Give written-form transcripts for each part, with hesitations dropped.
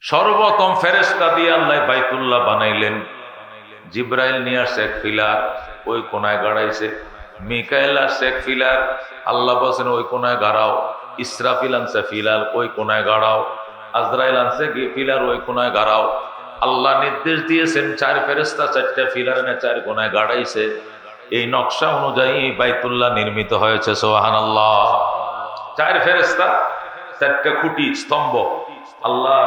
সর্বপ্রথম ফেরেশতা দিয়ে আল্লাহ বাইতুল্লাহ বানাইলেন। জিব্রাইল নিয়ে আসছে এক পিলার, ওই কোনায় গাড়াইছে। মিকাইল আসছে এক পিলার, আল্লাহ বলছেন ওই কোনায় গাড়াও। ইসরাফিল আনছে পিলার, ওই কোনায় গাড়াও। আজরাইল আনছে পিলার, ওই কোনায় গাড়াও। আল্লাহ নির্দেশ দিয়েছেন, চার ফেরেশতা চারটা পিলার এনে চার কোনায় গাড়াইছে। এই নকশা অনুযায়ী বাইতুল্লাহ নির্মিত হয়েছে। সুবহানাল্লাহ। চার ফেরেশতা, চারটা খুঁটি, স্তম্ভ আল্লাহ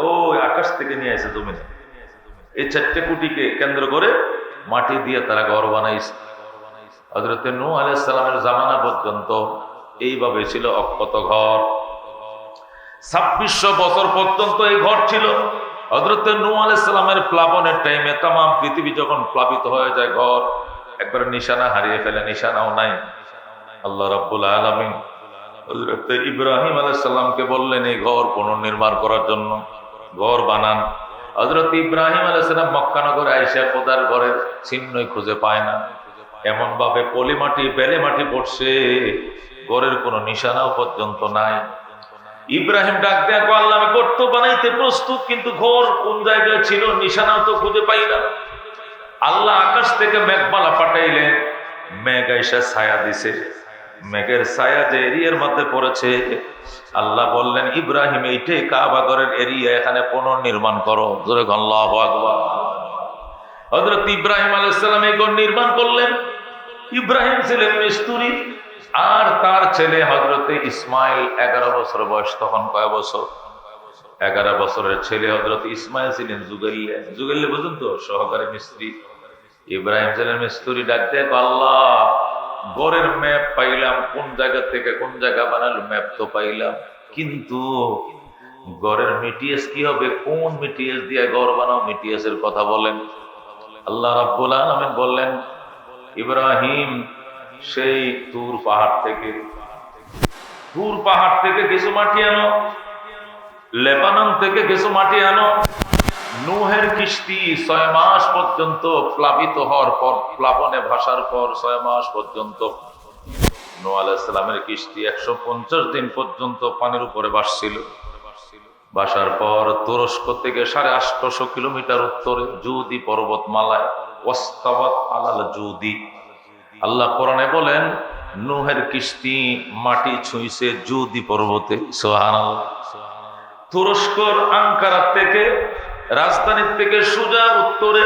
ওই আকাশ থেকে নিয়ে আসে জমিনে। এই চারটে খুঁটিকে কেন্দ্র করে মাটি দিয়ে তারা ঘর বানাইছে। হযরত নূহ আলাইহিস সালামের জামানা পর্যন্ত এইভাবে ছিল অক্ষত ঘর। 2600 বছর পর্যন্ত এই ঘর ছিল। হযরত নূহ আলাইহিস সালামের প্লাবনের টাইমে তাম পৃথিবী যখন প্লাবিত হয়ে যায়, ঘর একবার নিশানা হারিয়ে ফেলে, নিশানাও নাই। আল্লাহ রাব্বুল আলামিন হযরত ইব্রাহিম আলাইহিস সালামকে বললেন এই ঘর পুনর্নির্মাণ করার জন্য, ঘর বানান। হযরত ইব্রাহিম আলাইহিস সালাম মক্কা নগরে আয়েশা খোদার ঘরের চিহ্নই খুঁজে পায় না। এমন ভাবে পলি মাটি বেলে মাটি পড়ছে, ঘরের কোনো নিশানাও পর্যন্ত নাই। ইব্রাহিম ডাক দেয়া, আল্লাহ আমি গর্ত বানাইতে প্রস্তুত, কিন্তু ঘর কোন জায়গায় ছিল নিশানাও তো খুঁজে পাই না। আল্লাহ আকাশ থেকে মেঘমালা পাঠাইলেন, মেঘ আইসা ছায়া দিছে। মেঘের ছায়া যে এরিয়ার মধ্যে পড়েছে, আল্লাহ বললেন ইব্রাহিম এইটাই কাবা ঘরের এরিয়া, এখানে পুনর্নির্মাণ করো। জোরে আল্লাহু আকবার। হযরত ইব্রাহিম আলাইহিস সালাম এই ঘর নির্মাণ করলেন। ইব্রাহিম ছিলেন মিস্ত্রি, আর তার ছেলে হযরত ইসমাইল 11 বছর বয়স। তখন কয় বছর? 11 বছরের ছেলে হযরত ইসমাইল ছিলেন যুগাইলে। যুগাইলে বুঝুন তো, সহকারী মিস্ত্রি। ইব্রাহিম ছিলেন মিস্ত্রি। ডাক দেয়, আল্লাহ ঘরের ম্যাপ পাইলাম, কোন জায়গা থেকে কোন জায়গা বানালো ম্যাপ তো পাইলাম, কিন্তু ঘরের মিটিএস কি হবে? কোন মিটিএস দিয়ে ঘর বানাও, মিটিএস এর কথা বলেন। আল্লাহ রাব্বুল আলামিন বললেন, ইব্রাহিম সেই তুর পাহাড় থেকে কিছু মাটি আনো, লেবানন থেকে কিছু মাটি আনো। নূহের কিস্তি 6 মাস পর্যন্ত প্লাবিত হওয়ার পর, প্লাবনে ভাসার পর 6 মাস পর্যন্ত নূহ আলাইহিস সালামের কিস্তি 150 দিন পর্যন্ত পানির উপরে ভাসছিল। ভাসার পর তুরস্ক থেকে 850 কিলোমিটার উত্তরে জুদি পর্বতমালায়, ওয়াস্তাওয়াত আলাল জুদি। আল্লাহ কোরআনে বলেন নূহের কিস্তি মাটি ছুঁইছে জুদি পর্বতে। সুবহানাল্লাহ। তুরস্কর আঙ্কারা থেকে, রাজধানীর থেকে সোজা উত্তরে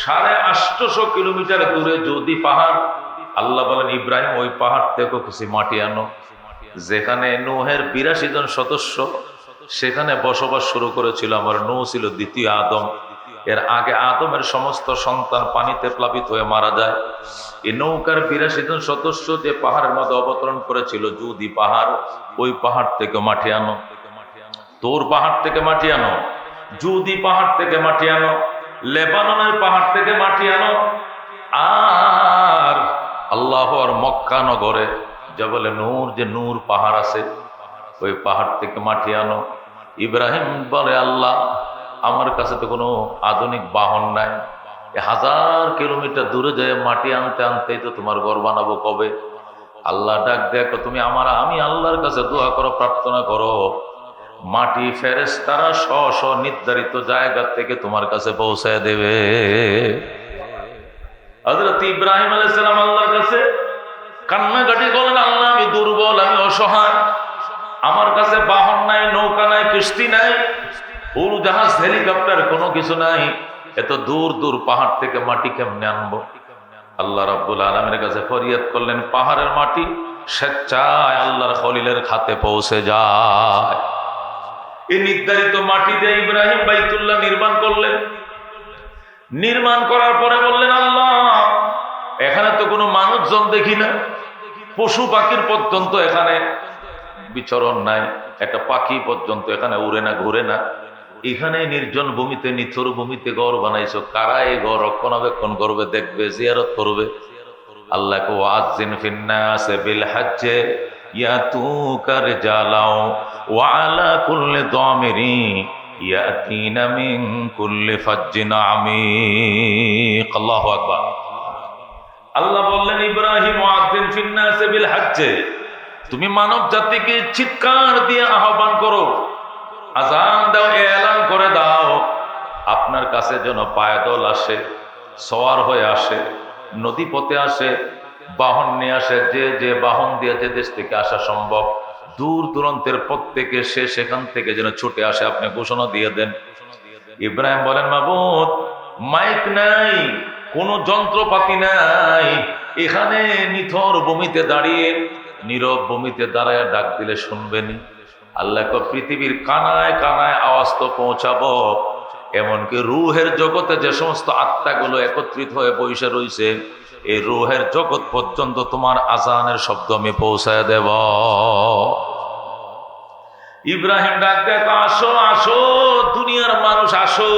850 কিলোমিটার দূরে জুদি পাহাড়। আল্লাহ বলেন ইব্রাহিম ওই পাহাড় থেকে কিছু মাটি আনো। যেখানে নূহের 82 জন সদস্য সেখানে বসবাস শুরু করেছিল। আমার নূহ ছিল দ্বিতীয় আদম। এর আগে আদমের সমস্ত সন্তান পানিতে প্লাবিত হয়ে মারা যায়। এই নৌকার 82 জন সদস্য যে পাহাড়ের মধ্যে অবতরণ করেছিল, জুদি পাহাড়, ওই পাহাড় থেকে মাটি আনো। তোর পাহাড় থেকে মাটি আনো, জুদি পাহাড় থেকে মাটি আনো, লেবাননের পাহাড় থেকে মাটি আনো, আর আল্লাহর মক্কা নগরে জবলে নূর, যে নূর পাহাড় আছে, ওই পাহাড় থেকে মাটি আনো। ইব্রাহিম বলে, আল্লাহ আমার কাছে তো কোনো আধুনিক বাহন নাই, 1000 কিলোমিটার দূরে যায় মাটি আনতে আনতেই তো তোমার ঘর বানাবো কবে? আল্লাহ ডাক দেখো, তুমি আমি আল্লাহর কাছে দোয়া করো, প্রার্থনা করো, মাটি ফেরেশতারা স্ব নির্ধারিত জায়গা থেকে তোমার কাছে পৌঁছায় দেবে। হযরত ইব্রাহিম আলাইহিস সালাম আল্লাহর কাছে কান্নাকাটি করলেন, আল্লাহ আমি দুর্বল, আমি অসহায়, আমার কাছে বাহন নাই, নৌকা নাই, কিস্তি নাই, উড়োজাহাজ, হেলিকপ্টার কোনো কিছু নাই, এত দূর দূর পাহাড় থেকে মাটি কেমনে আনবো? আল্লাহ রাব্বুল আলামিনের কাছে ফরিয়াদ করলেন, পাহাড়ের মাটি স্বেচ্ছায় আল্লাহর খলিলের খাতে পৌঁছে যায়। এই নির্ধারিত মাটি দিয়ে ইব্রাহিম বাইতুল্লাহ নির্মাণ করলেন। নির্মাণ করার পরে বললেন, আল্লাহ এখানে তো কোনো মানুষজন দেখি না, পশু পাখির পর্যন্ত এখানে বিচরণ নাই, একটা পাখি পর্যন্ত এখানে উড়ে না, ঘুরে না, এখানে নির্জন ভূমিতে, নিথর ভূমিতে ঘর বানাইছো, কারা এই ঘর রক্ষণাবেক্ষণ করবে, দেখবে, জিয়ারত করবে? আল্লাহ কো আযিন ফিন্নাস বিল হজ্জে ইয়াতুকা রিজালাও ওয়া আলা কুল্লি দামিরি ইয়াতিনা মিন কুল্লি ফাজ্জিন আমিক। আল্লাহু আকবার। আল্লাহ বললেন, ইব্রাহিম আযিন ফিন্নাস বিল হজ্জে, তুমি মানব জাতিকে চিৎকার দিয়ে আহ্বান করো, আযান দাও, এলান কাছে যেন পায়দল আসে, সওয়ার হয়ে আসে, নদী পথে আসে, বাহন নিয়ে আসে। যে যে বাহন দিয়ে যে দেশ থেকে আসা সম্ভব, দূর দূরান্তের প্রত্যেকে সে সেখান থেকে যেন ছুটে আসে, আপনি ঘোষণা দিয়ে দেন। ইব্রাহিম বলেন, মাবুদ, মাইক নাই, কোনো যন্ত্রপাতি নাই, এখানে নিথর ভূমিতে দাঁড়িয়ে, নীরব ভূমিতে দাঁড়ায় ডাক দিলে শুনবেন। আল্লাহ পৃথিবীর কানায় কানায় আওয়াজ তো পৌঁছাবো, এমনকি রুহের জগতে যে সমস্ত আত্মাগুলো একত্রিত হয়ে বসে রয়েছে, এই রুহের জগৎ পর্যন্ত তোমার আজানের শব্দ আমি পৌঁছায় দেব। ইব্রাহিম ডাক দেখ, আসো আসো দুনিয়ার মানুষ, আসো,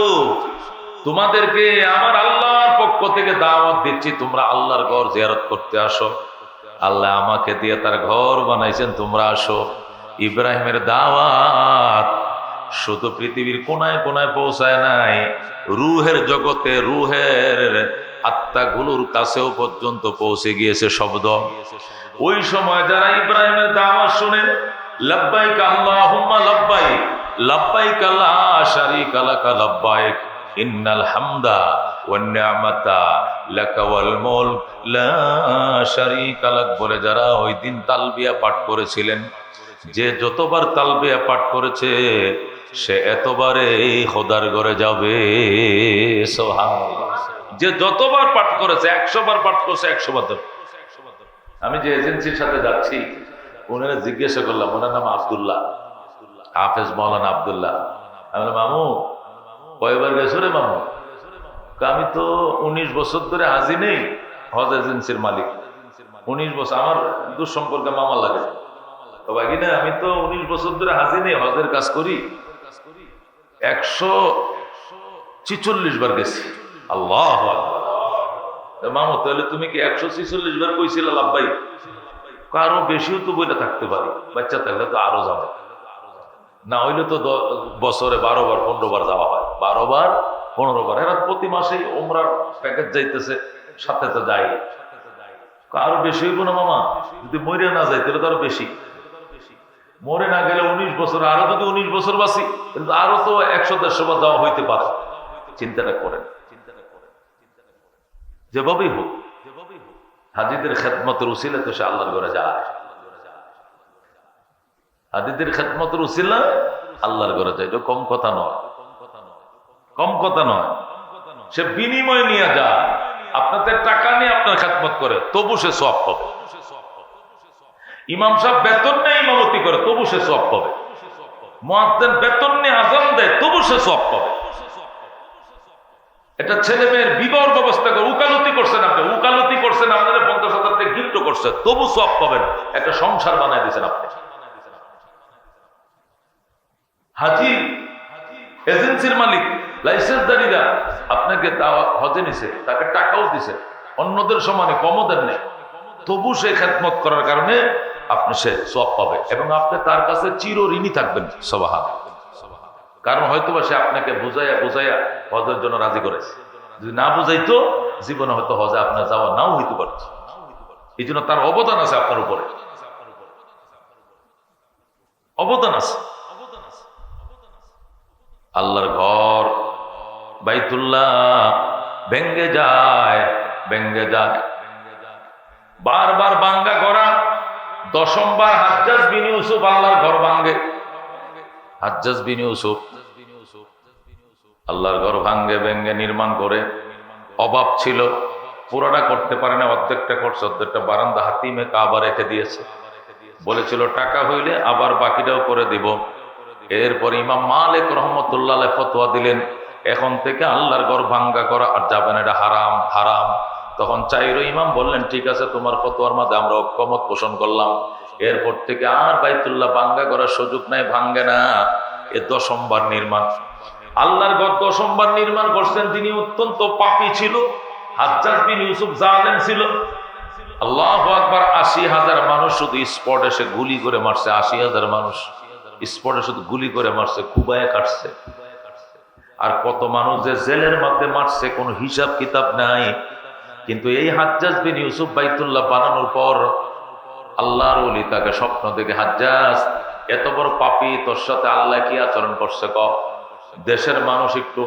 তোমাদেরকে আমার আল্লাহর পক্ষ থেকে দাওয়াত দিচ্ছি, তোমরা আল্লাহর ঘর জিয়ারত করতে আসো। আল্লাহ আমাকে দিয়ে তার ঘর বানাইছেন, তোমরা আসো। ইব্রাহিমের দাওয়াত শুধু পৃথিবীর কোনায় কোনায় পৌঁছায় নাই, রুহের জগতে, রুহের আত্মাগুলোর কাছেও পর্যন্ত পৌঁছে গিয়েছে শব্দ। ওই সময় যারা ইব্রাহিমের দাওয়াত শুনে, লব্বাইক আল্লাহুম্মা লব্বাইক, লব্বাইক লা শারীকা লাকা লব্বাইক, ইন্নাল হামদা ওয়ান নি'মাতা লাকা ওয়াল মুলক লা শারীকা লাক বলে যারা ওই দিন তালবিয়া পাঠ করেছিলেন, যে যতবার তালবিয়া পাঠ করেছে সে এতবারে খোদার ঘরে যাবে। সুবহানাল্লাহ। যে যতবার পাঠ করেছে, 100 বার পাঠ করেছে, 100 বার যাবে। আমি যে এজেন্সির সাথে যাচ্ছি, ওনারা জিজ্ঞাসা করলাম, ওনার নাম আব্দুল্লাহ, হাফেজ মাওলানা আব্দুল্লাহ। আমি বললাম, মামু কয়বার গেছো রে মামু? আমি তো 19 বছর ধরে হাজি নেই, হজ এজেন্সির মালিক। 19 বছর আমার দুঃসম্পর্কে মামা লাগে। তো বাকি না, আমি তো 19 বছর ধরে হাজি নেই, হজের কাজ করি, 146 বার গেছি। আল্লাহু আকবার। মামু তাহলে তুমি কি 146 বার কইছিল লাব্বাইক? আরো বেশিও তো বইটা থাকতে পারি, বাচ্চা থাকলে তো আরো যাবে, না হইলে তো বছরে 12 বার 15 বার যাওয়া হয়, 12 বার 15 বার। এরা প্রতি মাসেই ওমরার প্যাকেজ যাইতেছে, সাথে তো যাই। আরো বেশি হইব না মামা? যদি মরে না যায় তাহলে তো আরো বেশি। মরে না গেলে 19 বছর, আরো যদি 19 বছর বাঁচি কিন্তু আরো তো 100-150 বার যাওয়া হইতে পারে। চিন্তাটা করেন, যেভাবেই হোক হাজিদের খেদমতের উসিলা তো সে আল্লাহর ঘরে যায়। হাজিদের খেদমতের উসিলা আল্লাহর ঘরে যায়, এটা কম কথা নয়, কম কথা নয়। সে বিনিময় নিয়ে যায়, আপনাদের টাকা নিয়ে আপনার খেদমত করে, তবু সে সওয়াব পাবে। ইমাম সাহেব বেতন নিয়ে ইমামতি করে, তবু সে সওয়াব পাবে। মুয়াজ্জিন বেতন নিয়ে আযান দেয়, তবু সে সওয়াব পাবে। এটা ছেলে মেয়ের বিবাহের ব্যবস্থা করে, উকালতি করছেন আপনি, উকালতি করছেন, আপনারা 50,000 টাকা গিফট করছেন, তবু সওয়াব পাবেন। একটা সংসার বানায় দিয়েছেন আপনি। হাজি এজেন্সির মালিক, লাইসেন্সদারিরা আপনাকে হজে নিছে, তাকে টাকাও দিছে, অন্যদের সমানে কমও দেন নেই, তবু সে খেদমত করার কারণে আপনি সে সওয়াব পাবে এবং আপনি তার কাছে চির ঋণী থাকবেন। সুবহানাল্লাহ। কারণ হয়তোবা সে আপনাকে বুঝাইয়া বুঝাইয়া হজের জন্য রাজি করেছে, যদি না বুঝাইতো জীবনে হয়তো হজে আপনার যাওয়া নাও হইতে পারত। এই জন্য তার অবদান আছে আপনার উপরে, অবদান আছে। আল্লাহর ঘর বাইতুল্লাহ ভেঙ্গে যায়, ভেঙ্গে যায়, বারবার ভাঙ্গা করা। 10বার হাজ্জাজ বিন ইউসুফ আল্লাহর ঘর ভাঙ্গে। হাজ্জাজ বিন ইউসুফ আল্লাহর ঘর ভাঙ্গে ভেঙ্গে নির্মাণ করে। অভাব ছিল, পুরোটা করতে পারে না, অর্ধেকটা করছে, অর্ধেকটা বারান্দা হাতিমে কাবা রেখে দিয়েছে। বলেছিল টাকা হইলে আবার বাকিটাও করে দিব। এরপর ইমাম মালিক রহমতুল্লাহ আলাইহি ফতোয়া দিলেন, এখন থেকে আল্লাহর ঘর ভাঙ্গা করা আর যাবে না, এটা হারাম, হারাম। তখন 4 ইমাম বললেন, ঠিক আছে, তোমার ফতোয়ার মধ্যে আমরা ঐকমত পোষণ করলাম। এরপর থেকে আর বাইতুল্লাহ ভাঙ্গা করার সুযোগ নাই, ভাঙ্গে না। এ 10বার নির্মাণ। আল্লাহর ঘর 10বার নির্মাণ করছেন, তিনি অত্যন্ত পাপী ছিল। হাজ্জাজ বিন ইউসুফ জালেম ছিল। আল্লাহু আকবার। 80,000 মানুষ শুধু স্পট এসে গুলি করে মারছে, 80,000 মানুষ স্পটে শুধু গুলি করে মারছে, কুবায় কাটছে। আর কত মানুষ যে জেলের মধ্যে মারছে, কোনো হিসাব কিতাব নাই। কিন্তু এই হাজ্জাজ বিন ইউসুফ বাইতুল্লাহ বানানোর পর আল্লাহর ওলি তাকে স্বপ্ন দেখে, হাজ্জাজ এত বড় পাপী, তোর সাথে আল্লাহ কি আচরণ করছে ক? দেশের মানুষ একটু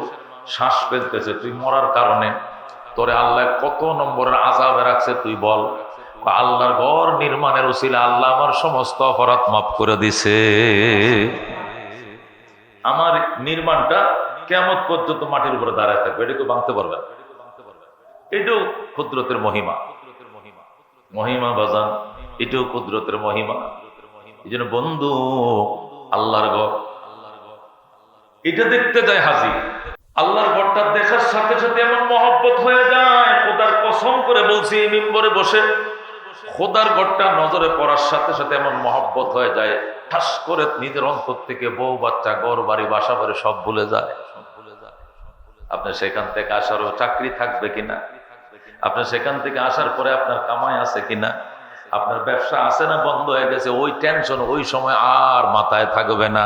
শ্বাস ফেলতেছে, তুই মরার কারণে তোরে আল্লাহ কত নম্বরের আযাবে রাখছে তুই বল। আল্লাহর ঘর নির্মাণের উসিলা আল্লাহ আমার সমস্ত অপরাধ মাফ করে দিছে। আমার নির্মাণটা কিয়ামত পর্যন্ত মাটির উপরে দাঁড়ায় থাকবে, এটা কেউ ভাঙতে পারবে না। এটাও কুদরতের মহিমা, মহিমা বাজান, এটাও কুদরতের মহিমা। এই জন্য বন্ধু, আল্লাহর ঘর এটা দেখতে যায় হাজি, আল্লাহর ঘরটা দেখার সাথে সাথে এমন মহব্বত হয়ে যায়, খোদার কসম করে বলছি এই মিম্বরে বসে, খোদার ঘরটা নজরে পড়ার সাথে সাথে এমন মহব্বত হয়ে যায়, ঠাস করে নিজের অন্তর থেকে বউ বাচ্চা ঘর বাড়ি বাসা বাড়ি সব ভুলে যায়। আপনার সেখান থেকে আসারও চাকরি থাকবে কিনা, আপনার সেখান থেকে আসার পরে আপনার কামাই আছে কিনা, আপনার ব্যবসা আছে না বন্ধ হয়ে গেছে, ওই টেনশন ওই সময় আর মাথায় থাকবে না।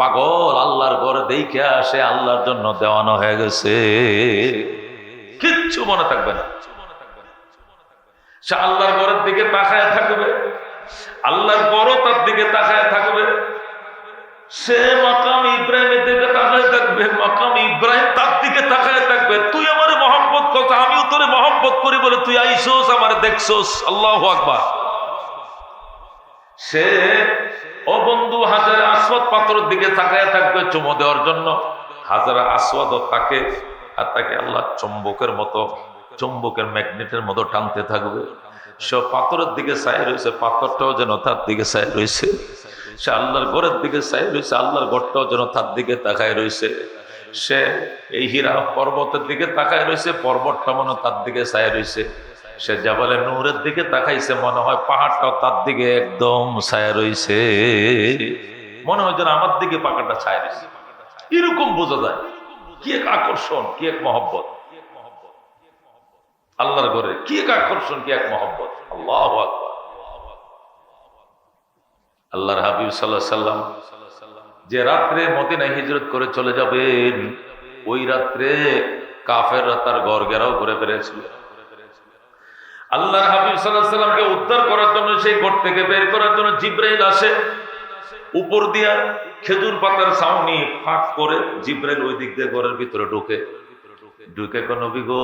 পাগল আল্লাহর ঘরে দেখে আসে আল্লাহর জন্য দেওয়ানো হয়ে গেছে, কিচ্ছু মনে থাকবে না। সে আল্লাহর ঘরের দিকে তাকায় থাকবে, আল্লাহর ঘরও তার দিকে তাকায় থাকবে। সে মাকাম ইব্রাহিমের দিকে তাকায় থাকবে, মাকাম ইব্রাহিম তার দিকে তাকায় থাকবে। তুই আমার মহব্বত কর, আমিও তোরে মহব্বত করি বলে তুই আইসোস, আমার দেখছোস। আল্লাহু আকবার। সে ও বন্ধু হাজার আসওয়াদ পাথরের দিকে তাকায় থাকবে চুমো দেওয়ার জন্য, হাজার আসওয়াদ তাকে, আর তাকে আল্লাহ চুম্বকের মতো, চুম্বকের ম্যাগনেটের মতো টানতে থাকবে। সে পাথরের দিকে চাই রয়েছে, পাথরটাও যেন তার দিকে চাই রয়েছে। সে আল্লাহর ঘরের দিকে চাই রয়েছে, আল্লাহর ঘরটাও যেন তার দিকে তাকায় রয়েছে। সে এই হীরা পর্বতের দিকে তাকায় রয়েছে, পর্বতটা মনে তার দিকে চাই রয়েছে। সে জাবালে নূরের দিকে তাকাইছে, মনে হয় পাহাড়টাও তার দিকে একদম ছায়া রয়েছে, মনে হয় যেন আমার দিকে পাহাড়টা ছায়া রয়েছে। এরকম বোঝা যায় কি এক আকর্ষণ, কি এক মহব্বত আল্লাহর ঘরে, কি এক আকর্ষণ, কি এক মহব্বত। আল্লাহু আকবার। আল্লাহর হাবিব সাল্লাল্লাহু আলাইহি সাল্লাম যে রাত্রে মদিনায় হিজরত করে চলে যাবেন, ওই রাত্রে কাফেররা তার ঘর ঘেরাও করে ফেলেছিল। আল্লাহর হাবিব সাল্লাল্লাহু আলাইহি সাল্লামকে উদ্ধার করার জন্য, সেই ঘর থেকে বের করার জন্য জিবরাইল আসে। উপর দিয়া খেজুর পাতার ছাউনি ফাঁক করে জিবরাইল ওই দিক দিয়ে ঘরের ভিতরে ঢুকে নবী গো,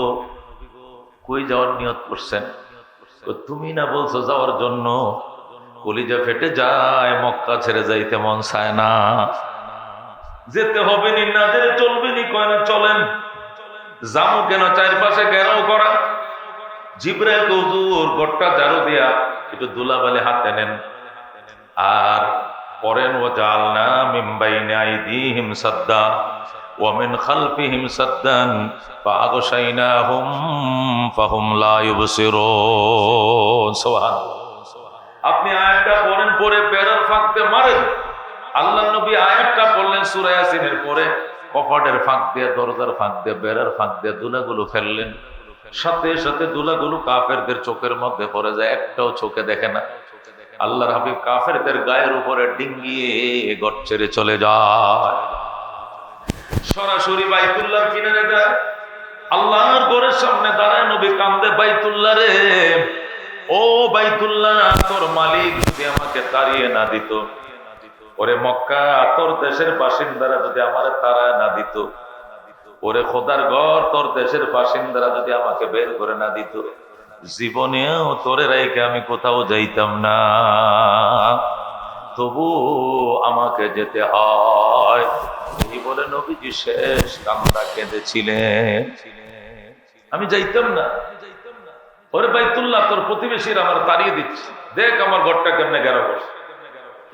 কই যাওয়ার নিয়ত করছেন? তুমি না বলছো যাওয়ার জন্য? কলিজা ফেটে যায়, মক্কা ছেড়ে যাইতে মন চায় না। যেতে হবে নি, না যেতে চলবে নি? কয় না চলেন। জামু কেন? চারপাশে ঘেরাও করা। জিবরাইল হুজুর ঘরটা ঝাড়ু দিয়া একটু ধুলাবালি হাতে নেন, আর পরেন ওয়াজআলনা মিন বাইনি আইদিহিম সাদ্দা ওয়া মিন খালফিহিম সাদ্দান ফাআগশাইনাহুম ফাহুম লা ইউবসিরুন। সুবহানাল্লাহ। আপনি আয়াতটা পড়েন, পরে বেড়ার ফাঁক দিয়ে মারেন। আল্লাহ নবী আয়াতটা পড়লেন সূরা ইয়াসিনের পরে, কপাটের ফাঁক দিয়ে, দরজার ফাঁক দিয়ে, বেড়ার ফাঁক দিয়ে দুলাগুলো ফেললেন। সাথে সাথে দুলাগুলো কাফেরদের চোখের মধ্যে পড়ে যায়, একটাও চোখে দেখে না। আল্লাহর হাবিব কাফেরদের গায়ের উপরে ডিঙ্গিয়ে ঘর ছেড়ে চলে যায়, সরাসরি বাইতুল্লাহর কিনারে যায়। আল্লাহর ঘরের সামনে দাঁড়ায় নবী কান্দে, বাইতুল্লাহ রে, ও বাইতুল্লাহ, তোর মালিক যদি আমাকে তাড়িয়ে না দিত, ওরে মক্কা তোর দেশের বাসিন্দারা যদি আমার তাড়ায় না দিত, ওরে খোদার ঘর তোর দেশের বাসিন্দারা যদি আমাকে বের করে না দিত, জীবনেও তোরে রাইকে আমি কোথাও যাইতাম না, তবু আমাকে যেতে হয়। এই বলে নবীজি শেষ কান্না কেঁদেছিলেন, আমি যাইতাম না। ওরে বাইতুল্লাহ, তোর প্রতিবেশীরা আমার তাড়িয়ে দিচ্ছে, দেখ আমার ঘরটা কেমনে ঘেরা করছে।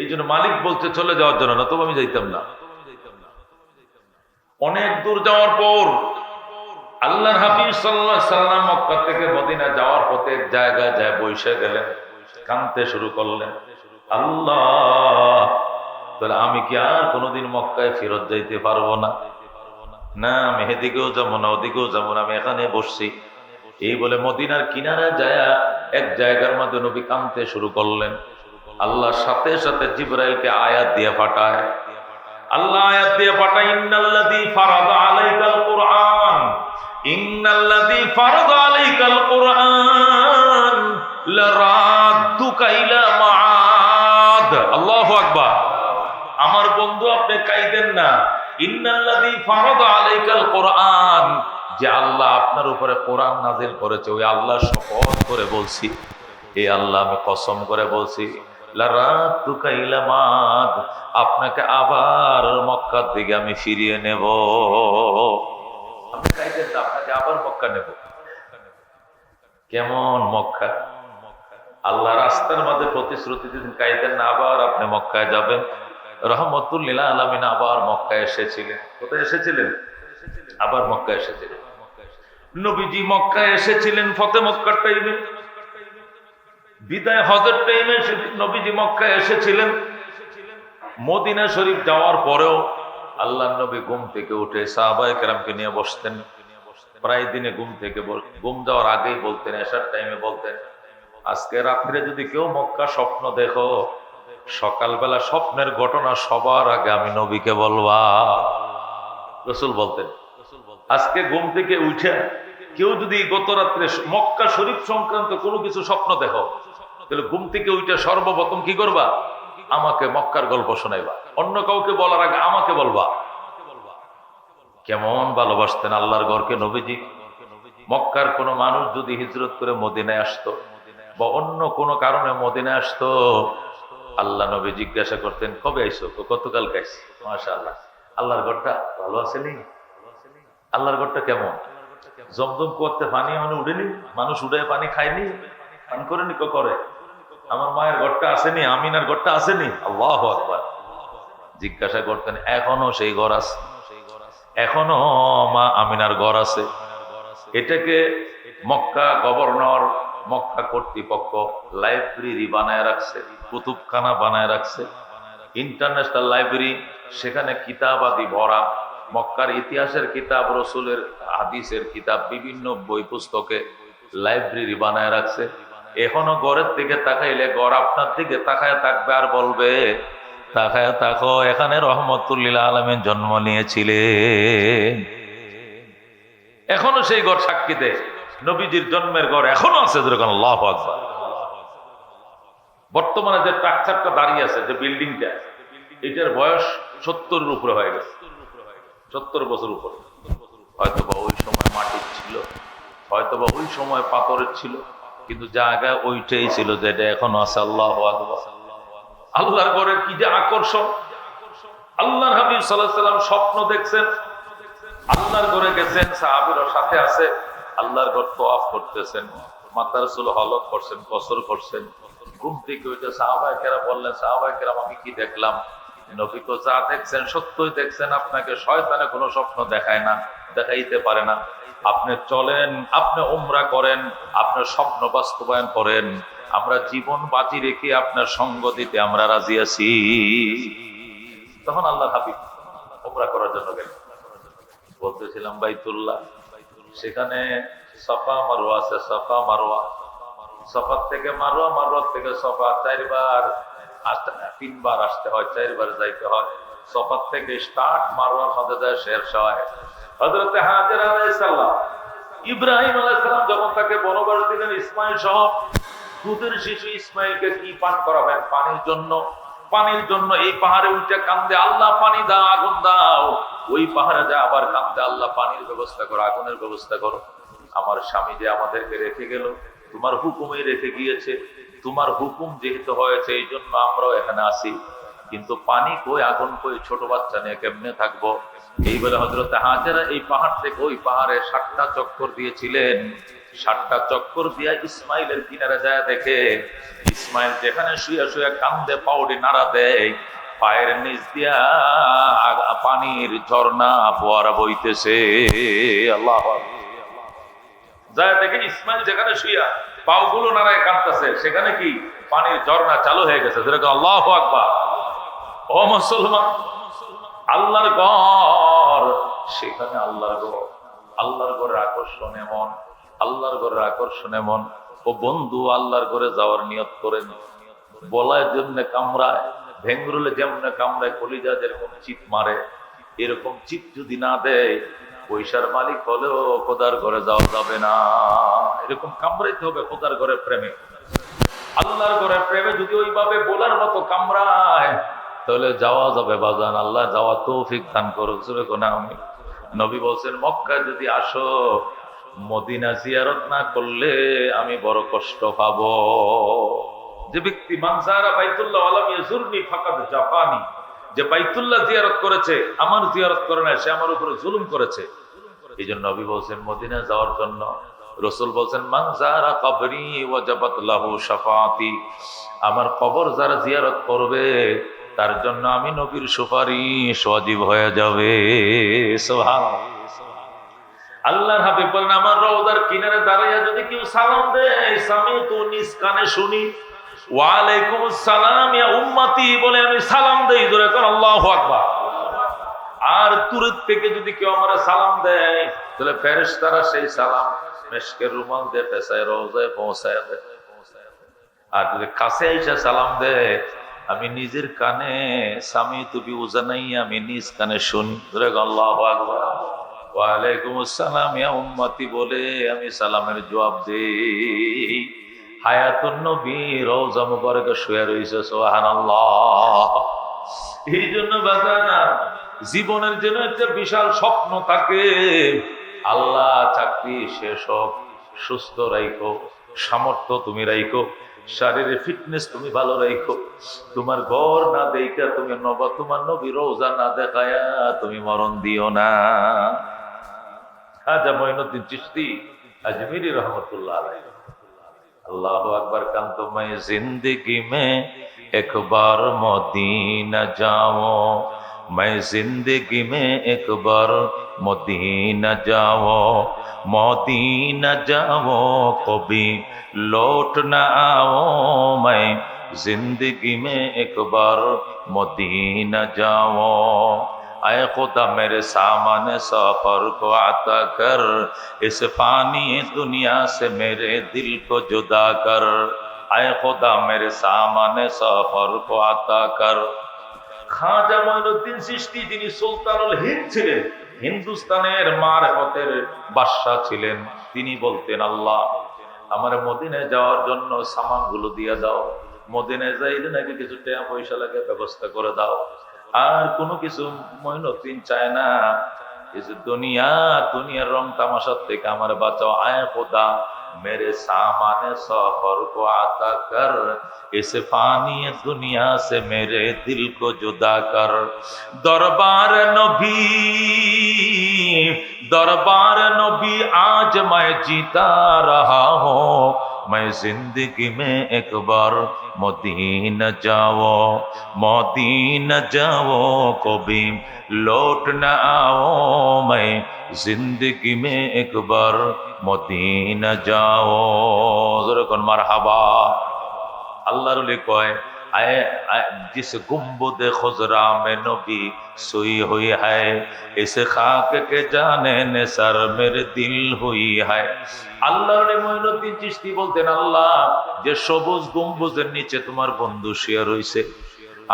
এই জন্য মালিক বলছে চলে যাওয়ার জন্য, না তবু আমি যাইতাম না। অনেক দূর যাওয়ার পর আল্লাহর হাবিব সাল্লাল্লাহু আলাইহি সাল্লাম মক্কা থেকে মদিনা যাওয়ার পথে এক জায়গায় যায় বসে গেলেন, কাঁদতে শুরু করলেন। আল্লাহ, তাহলে আমি কি আর কোনোদিন মক্কায় ফেরত যাইতে পারবো না? না, আমি এদিকেও যাবো না, ওদিকেও যাবো না, আমি এখানে বসছি। এই বলে মদিনার কিনারা যায় এক জায়গার মধ্যে নবী কাঁদতে শুরু করলেন। আল্লাহ সাথে সাথে জিবরাইলকে আয়াত দিয়ে পাঠায়। আল্লাহ আয়াত দিয়ে পাঠায়, ইন্নাল্লাযী ফারাদা আলাইকাল কুরআন, ইন্নাল্লাযী ফারাদা আলাইকাল কুরআন লারাদ্দুকা ইলা মাআদ। আল্লাহু আকবার। আমার বন্ধু, আপনি কাইদেন না, ইন্নাল্লাযী ফারাদা আলাইকাল কোরআন, যে আল্লাহ আপনার উপরে কোরআন নাযিল করেছে, ওই আল্লাহ শপথ করে বলছি, এই আল্লাহ আমি কসম করে বলছি, লারাতুকা ইলা মাদ, আপনাকে আবার মক্কার দিকে আমি ফিরিয়ে নেব। আপনি চাইতেন না আপনাকে আবার মক্কা নেব। কেমন মক্কা? আল্লাহ রাস্তার মধ্যে প্রতিশ্রুতি দিন, কাইতেন না আবার আপনি মক্কায় যাবেন। রহমতুল লিল আলামিন আবার মক্কায় এসেছিলেন। কোথায় এসেছিলেন? আবার মক্কায় এসেছিলেন। নবীজি মক্কায় এসেছিলেন ফতে মক্কার টাইমে, বিদায় হজের টাইমে নবীজি মক্কায় এসেছিলেন। মদিনা শরীফ যাওয়ার পরেও আল্লাহ নবী ঘুম থেকে উঠে সাহাবায়ে কেরামকে নিয়ে বসতেন। প্রায় দিনে ঘুম যাওয়ার আগেই বলতেন, এশার টাইমে বলতেন, আজকে রাত্রে যদি কেউ মক্কা স্বপ্ন দেখো, সকালবেলা স্বপ্নের ঘটনা সবার আগে আমি নবীকে বলবা। রাসূল বলতেন, আজকে ঘুম থেকে উঠে কেউ যদি গত রাত্রে মক্কা শরীফ সংক্রান্ত কোনো কিছু স্বপ্ন দেখো, তাহলে ঘুম থেকে উঠে সর্বপ্রথম কি করবা? আমাকে মক্কার গল্প শোনাইবা, অন্য কাউকে বলার আগে আমাকে বলবা। কেমন ভালোবাসতেন আল্লাহর ঘরকে নবীজি। মক্কার কোনো মানুষ যদি হিজরত করে মদিনায় আসতো বা অন্য কোনো কারণে মদিনায় আসতো, আল্লাহ নবী জিজ্ঞাসা করতেন, কবে আইসো? গতকাল গাইছি। মাশাআল্লাহ, আল্লাহর ঘরটা ভালো আসেনি? আল্লাহর ঘরটা কেমন? জমজম করতে পানি মানে উঠেনি? মানুষ উঠে পানি খায়নি? পান করেনি? করে? আমার মায়ের ঘরটা আসেনি? আমিনার ঘরটা আসেনি? আল্লাহু আকবার। জিজ্ঞাসা করতেন, এখনো সেই ঘর আছে? এখনো মা আমিনার ঘর আছে। এটাকে মক্কা গভর্নর, মক্কা কর্তৃপক্ষ লাইব্রেরি বানায় রাখছে, কুতুবখানা বানায় রাখছে, ইন্টারন্যাশনাল লাইব্রেরি। সেখানে কিতাবাদি ভরা, মক্কার ইতিহাসের কিতাব, রসুলের হাদিসের কিতাব, বিভিন্ন বই পুস্তকে লাইব্রেরি বানায় রাখছে। এখনো ঘরের দিকে তাকাইলে ঘর আপনার দিকে তাকায় থাকবে আর বলবে, তাকায় তাকো, এখানে রহমতুল লিল আলামিন জন্ম নিয়েছিলেন। এখনো সেই ঘর সাক্ষী দেয়, নবীজির জন্মের ঘর এখনো আছে। যেরকম আল্লাহু আকবার। বর্তমানে যে স্ট্রাকচারটা দাঁড়িয়ে আছে, যে বিল্ডিংটা, এটার বয়স 70-এর উপরে হয়ে গেছে, 70 বছর উপরে। হয়তোবা ওই সময় মাটির ছিল, হয়তোবা ওই সময় পাথরের ছিল, কিন্তু জায়গা ওইটাই ছিল যেটা এখন আছে। আল্লাহু আকবার। আল্লাহর ঘরে কি যে আকর্ষণ! আল্লাহর হাবিব সাল্লাল্লাহু আলাইহি সাল্লাম স্বপ্ন দেখছেন, আল্লাহর ঘরে গেছেন, সাহাবীরা সাথে আছে, আল্লাহর ঘর তওয়াফ করতেছেন, মাথার চুল হলক করছেন, কসর করছেন। ঘুম থেকে উঠে সাহাবায়ে কেরাম বললেন, সাহাবায়ে কেরাম আমি কি দেখলাম? নবী তো যা দেখছেন সত্যই দেখছেন, আপনাকে শয়তানে কোনো স্বপ্ন দেখায় না, দেখাইতে পারে না। আপনি চলেন, আপনি উমরা করেন, আপনার স্বপ্ন বাস্তবায়ন করেন, আমরা জীবন বাজি রেখে আপনার সঙ্গ দিতে আমরা রাজি আছি। তখন আল্লাহর হাবিব উমরা করার জন্য গেলেন। বলতেছিলাম বাইতুল্লাহ, সেখানে সাফা মারওয়া আছে, সাফা মারওয়া, সাফার থেকে মারওয়া, মারওয়া থেকে সাফা, 3বার আসতে হয়, 4বার যাইতে হয়। সাফার থেকে স্টার্ট, মারওয়ার মধ্যে যায় শেষ হয়। হযরত হাজেরা আলাইহিস সালাম, ইব্রাহিম আলাইহিস সালাম যখন তাকে বনবাস দিলেন, ইসমাইল সহ দুধের শিশু ইসমাইলকে কি পান করাবেন? পানির জন্য। পানির জন্য এই পাহাড়ে উঠে কান্দে, আল্লাহ পানি দাও, আগুন দাও। ওই পাহাড়ে যা আবার কান্দে, আল্লাহ পানির ব্যবস্থা করো, আগুনের ব্যবস্থা করো। আমার স্বামী যে আমাদেরকে রেখে গেল, তোমার হুকুমে রেখে গিয়েছে, তোমার হুকুম যেহেতু হয়েছে এই জন্য আমরাও এখানে আসি, কিন্তু পানি কই, আগুন কই, ছোট বাচ্চা নিয়ে কেমনে থাকবো? এই বলে হযরত হাজেরা এই পাহাড় থেকে ওই পাহাড়ে 7টা চক্কর দিয়েছিলেন। 7টা চক্কর দিয়া ইসমাইলের কিনারে যায়, দেখে ইসমাইল যেখানে শুয়ে শুয়ে কান্দে, পাউডি নাড়া দেয়, পায়ের নিচ দিয়া পানির ঝর্ণা ফোয়ারা বইতেছে। আল্লাহু আকবার। যায় দেখে ইসমাইল যেখানে শুয়া পাওগুলো নাড়ায় কাঁদতেছে, সেখানে কি পানির ঝর্ণা চালু হয়ে গেছে। যেরকম আল্লাহু আকবার। ও মুসলমান, আল্লাহর ঘর, সেখানে আল্লাহর ঘর, আল্লাহর ঘরের আকর্ষণ এমন, আল্লাহর ঘরের আকর্ষণ এমন। ও বন্ধু, আল্লাহর ঘরে যাওয়ার নিয়ত করেন। বলায় যেমনে কামড়ায়, ভেঙ্গুরুলে যেমনে কামড়ায়, কলিজা যেরকম চিপ মারে, এরকম চিপ যদি না দেয়, পয়সার মালিক হলেও খোদার ঘরে যাওয়া যাবে না। এরকম কামড়াইতে হবে খোদার ঘরের প্রেমে। আল্লাহর ঘরের প্রেমে যদি ওইভাবে বলার মতো কামড়ায়, তাহলে যাওয়া যাবে বাজান, আল্লাহ যাওয়া তৌফিক দান করুক। না আমি নবী বলছেন মক্কায় যদি আসো, মদিনা জিয়ারত না করলে আমি বড় কষ্ট পাবো। যে ব্যক্তি মানজারা বাইতুল্লাহ ওয়ালাম ইয়াজুরনি ফাকাদ জাফানি, যে বাইতুল্লাহ জিয়ারত করেছে আমার জিয়ারত করে না, সে আমার উপরে জুলুম করেছে। এই জন্য নবী বলছেন মদিনা যাওয়ার জন্য। রাসূল বলছেন মানজারা কবরি ওয়াজাবাত লাহু শাফাআতি, আমার কবর যারা জিয়ারত করবে তার জন্য আমি নবীর সুপারিশ ওয়াজিব হয়ে যাবে। সুবহানাল্লাহ। আল্লাহর হাবিব বলেন আমার রওজার কিনারে দাঁড়াইয়া যদি কেউ সালাম দেয়, সামিতু নিজ কানে শুনি, ওয়া আলাইকুমুস সালাম ইয়া উম্মতি বলে আমি সালাম দেই, জোরে কোন আল্লাহু আকবার। আর দূরের থেকে যদি কেউ আমার সালাম দেয়, তাহলে ফেরেশতারা সেই সালাম মেশকের রুমাল দিয়ে পেছায় রওজায় পৌঁছায় দেয়। আর যদি কাছে এসে সালাম দেয়, আমি নিজের কানে সামিতু বিউজানাই, আমি নিজ কানে শুনি, জোরে কোন আল্লাহু আকবার। ওয়ালাইকুম আসসালাম ইয়া উম্মতি বলে আমি সালামের জবাব দেই। হায়াতুন নবী রওজা মুবারকে শুয়ে রইছে, সুবহানাল্লাহ। এই জন্য বাজানা জীবনের জন্য একটা বিশাল স্বপ্ন থাকে, আল্লাহ চাকরি শেষ হোক, সুস্থ রাখো, সামর্থ্য তুমি রাখো, শারীরিক ফিটনেস তুমি ভালো রাখো, তোমার ঘর না দেখা তুমি তোমার নবী রওজা না দেখায়া তুমি মরণ দিও না। খাজা মঈনুদ্দিন চিশতি আজমিরি রহমতুল্লাহ আলাইহি। আল্লাহু আকবার। কান্ত मैं जिंदगी में एक बार मदीना जाऊं, मैं जिंदगी में एक बार मदीना जाऊं, मदीना जाऊं कभी लौट ना आओ, मैं जिंदगी में एक बार मदीना जाऊं। आए खुदा मेरे सामने सफर को आता कर, इस फानी दुनिया से मेरे दिल को जुदा कर। आए खुदा मेरे सामने सफर को आता कर। খাজা মঈনুদ্দিন চিশতি যিনি সুলতানুল হিন্দ ছিলেন, হিন্দুস্তানের মারফতের বাদশা ছিলেন, তিনি বলতেন আল্লাহ আমার মদিনায় যাওয়ার জন্য সামানগুলো দিয়ে দাও, মদিনায় যাইলে নাকি কিছু টাকা পয়সা লাগে ব্যবস্থা করে দাও। আর কোনো কিছু মঈনুদ্দিন চায় না, কিছু দুনিয়ার রং তামাশার থেকে আমার বাঁচাও। আয় খোদা मेरे सामने सफर को आता कर, इस फानी दुनिया से मेरे दिल को जुदा कर। दरबार नबी आज मैं जीता रहा हूँ, मैं जिंदगी में एक बार मदीना जाओ, मदीना जाओ कभी लौट न आओ, मैं जिंदगी में एक बार मदीना जाओ। जरा कौन मरहबा। अल्लाह रुले कहे आए जिस गुम्बद खुजरा में नबी सोई हुई है, इस खाक के जाने ने सर मेरे दिल हुई है। আল্লাহ মঈনুদ্দিন চিশতি বলতেন আল্লাহ যে সবুজ গম্বুজের নিচে তোমার বন্ধু শুয়ে রইছে,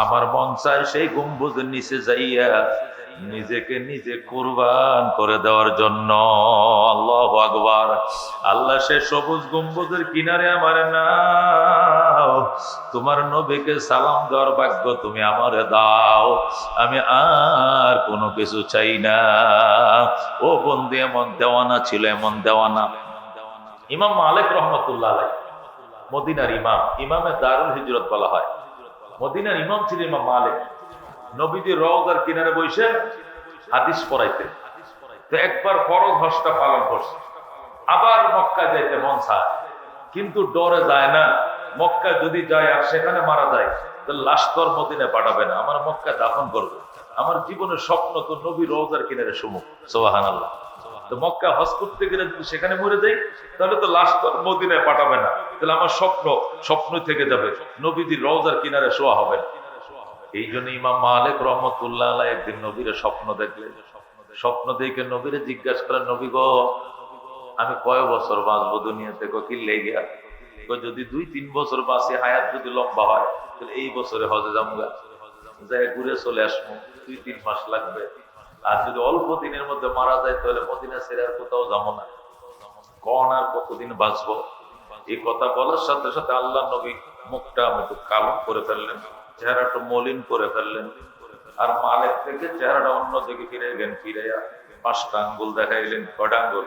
আমার মন চায় সেই গম্বুজের নিচে যাইয়া নিজেকে নিজে কুরবান করে দেওয়ার জন্য। আল্লাহু আকবার। আল্লাহ সে সবুজ গম্বুজের কিনারে আমার নাও, তোমার নবীকে সালাম দেওয়ার ভাগ্য তুমি আমারে দাও, আমি আর কোনো কিছু চাই না। ও বন্ধু এমন দেওয়ানা ছিল, এমন দেওয়ানা। ইমাম মালিক রহমতুল্লাহ আলাইহি মদিনার ইমাম, ইমামে দারুল হিজরত বলা হয়। মদিনার ইমাম ছিল ইমাম মালিক। নবীজির রওজার কিনারে বসে হাদিস পড়াইতেন। তো একবার ফরজ হজটা পালন করছে, আবার মক্কা যাইতে মন চায়, কিন্তু ডরে যায় না। মক্কা যদি যায় আর সেখানে মারা যায়, তাহলে লাশ তো আর মদিনায় পাঠাবে না, আমার মক্কা দাফন করবে। আমার জীবনের স্বপ্ন তো নবী রওজার কিনারে সুমুখ। সুবহানাল্লাহ। তো মক্কা হজ করতে গেলে যদি সেখানে মরে যাই, তাহলে তো লাশ তো আর মদিনায় পাঠাবে না, তাহলে আমার স্বপ্ন থেকে যাবে, নবীজির রওজার কিনারে শোয়া হবে না। এই জন্য ইমাম মালিক রহমতুল্লাহ আলাইহি একদিন নবীর স্বপ্ন দেখলেন। স্বপ্ন দেখে নবীরে জিজ্ঞাসা করেন, নবী গো আমি কয় বছর বাঁচবো দুনিয়াতে? কি লেগে যদি 2-3 বছর বাঁচি, হায়াত যদি লম্বা হয়, তাহলে এই বছরে হজে যাবো, যাই ঘুরে চলে আসবো, 2-3 মাস লাগবে। আর যদি অল্প দিনের মধ্যে মারা যায়, তাহলে মদিনা ছেড়ে আর কোথাও যাবো না, কন আর কতদিন বাঁচবো? এই কথা বলার সাথে সাথে আল্লাহ নবী মুখটা একটু কালো করে ফেললেন। চেহারাটা মলিন করে ফেললেন। আর মালিক থেকে চেহারাটা অন্যদিকে ফিরে গেলেন, ফিরাইয়া 5টা আঙ্গুল দেখাইলেন। কয়টা আঙ্গুল?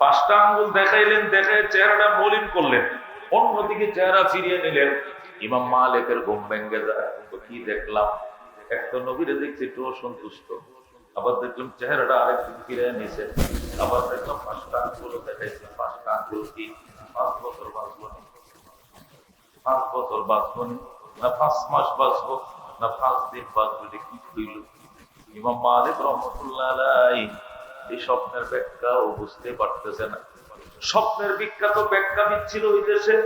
5টা আঙ্গুল দেখাইলেন, দেখে চেহারাটা মলিন করলেন, অন্যদিকে চেহারা ফিরিয়ে নিলেন। ইমাম মালিকের ঘুম ভেঙে যায়। তো কি দেখলাম? একটা নবীরে দেখছি একটু অসন্তুষ্ট, আবার দেখলাম চেহারাটা আরেকদিকে ফিরিয়ে নিছে, আবার দেখলাম 5টা আঙ্গুল দেখাইছে। 5টা আঙ্গুল কি 5 বছর বাঁচবো না? 5 বছর বাঁচবো না 5 মাস বাঁচবো না 5 দিন বাঁচবো? এটা কি হইল? ইমাম মালিক রহমতুল্লাহ আলাইহি এই স্বপ্নের ব্যাখ্যাও বুঝতে পারতেছে না। স্বপ্নের বিখ্যাত ব্যাখ্যাবিদ ছিল ওই দেশে।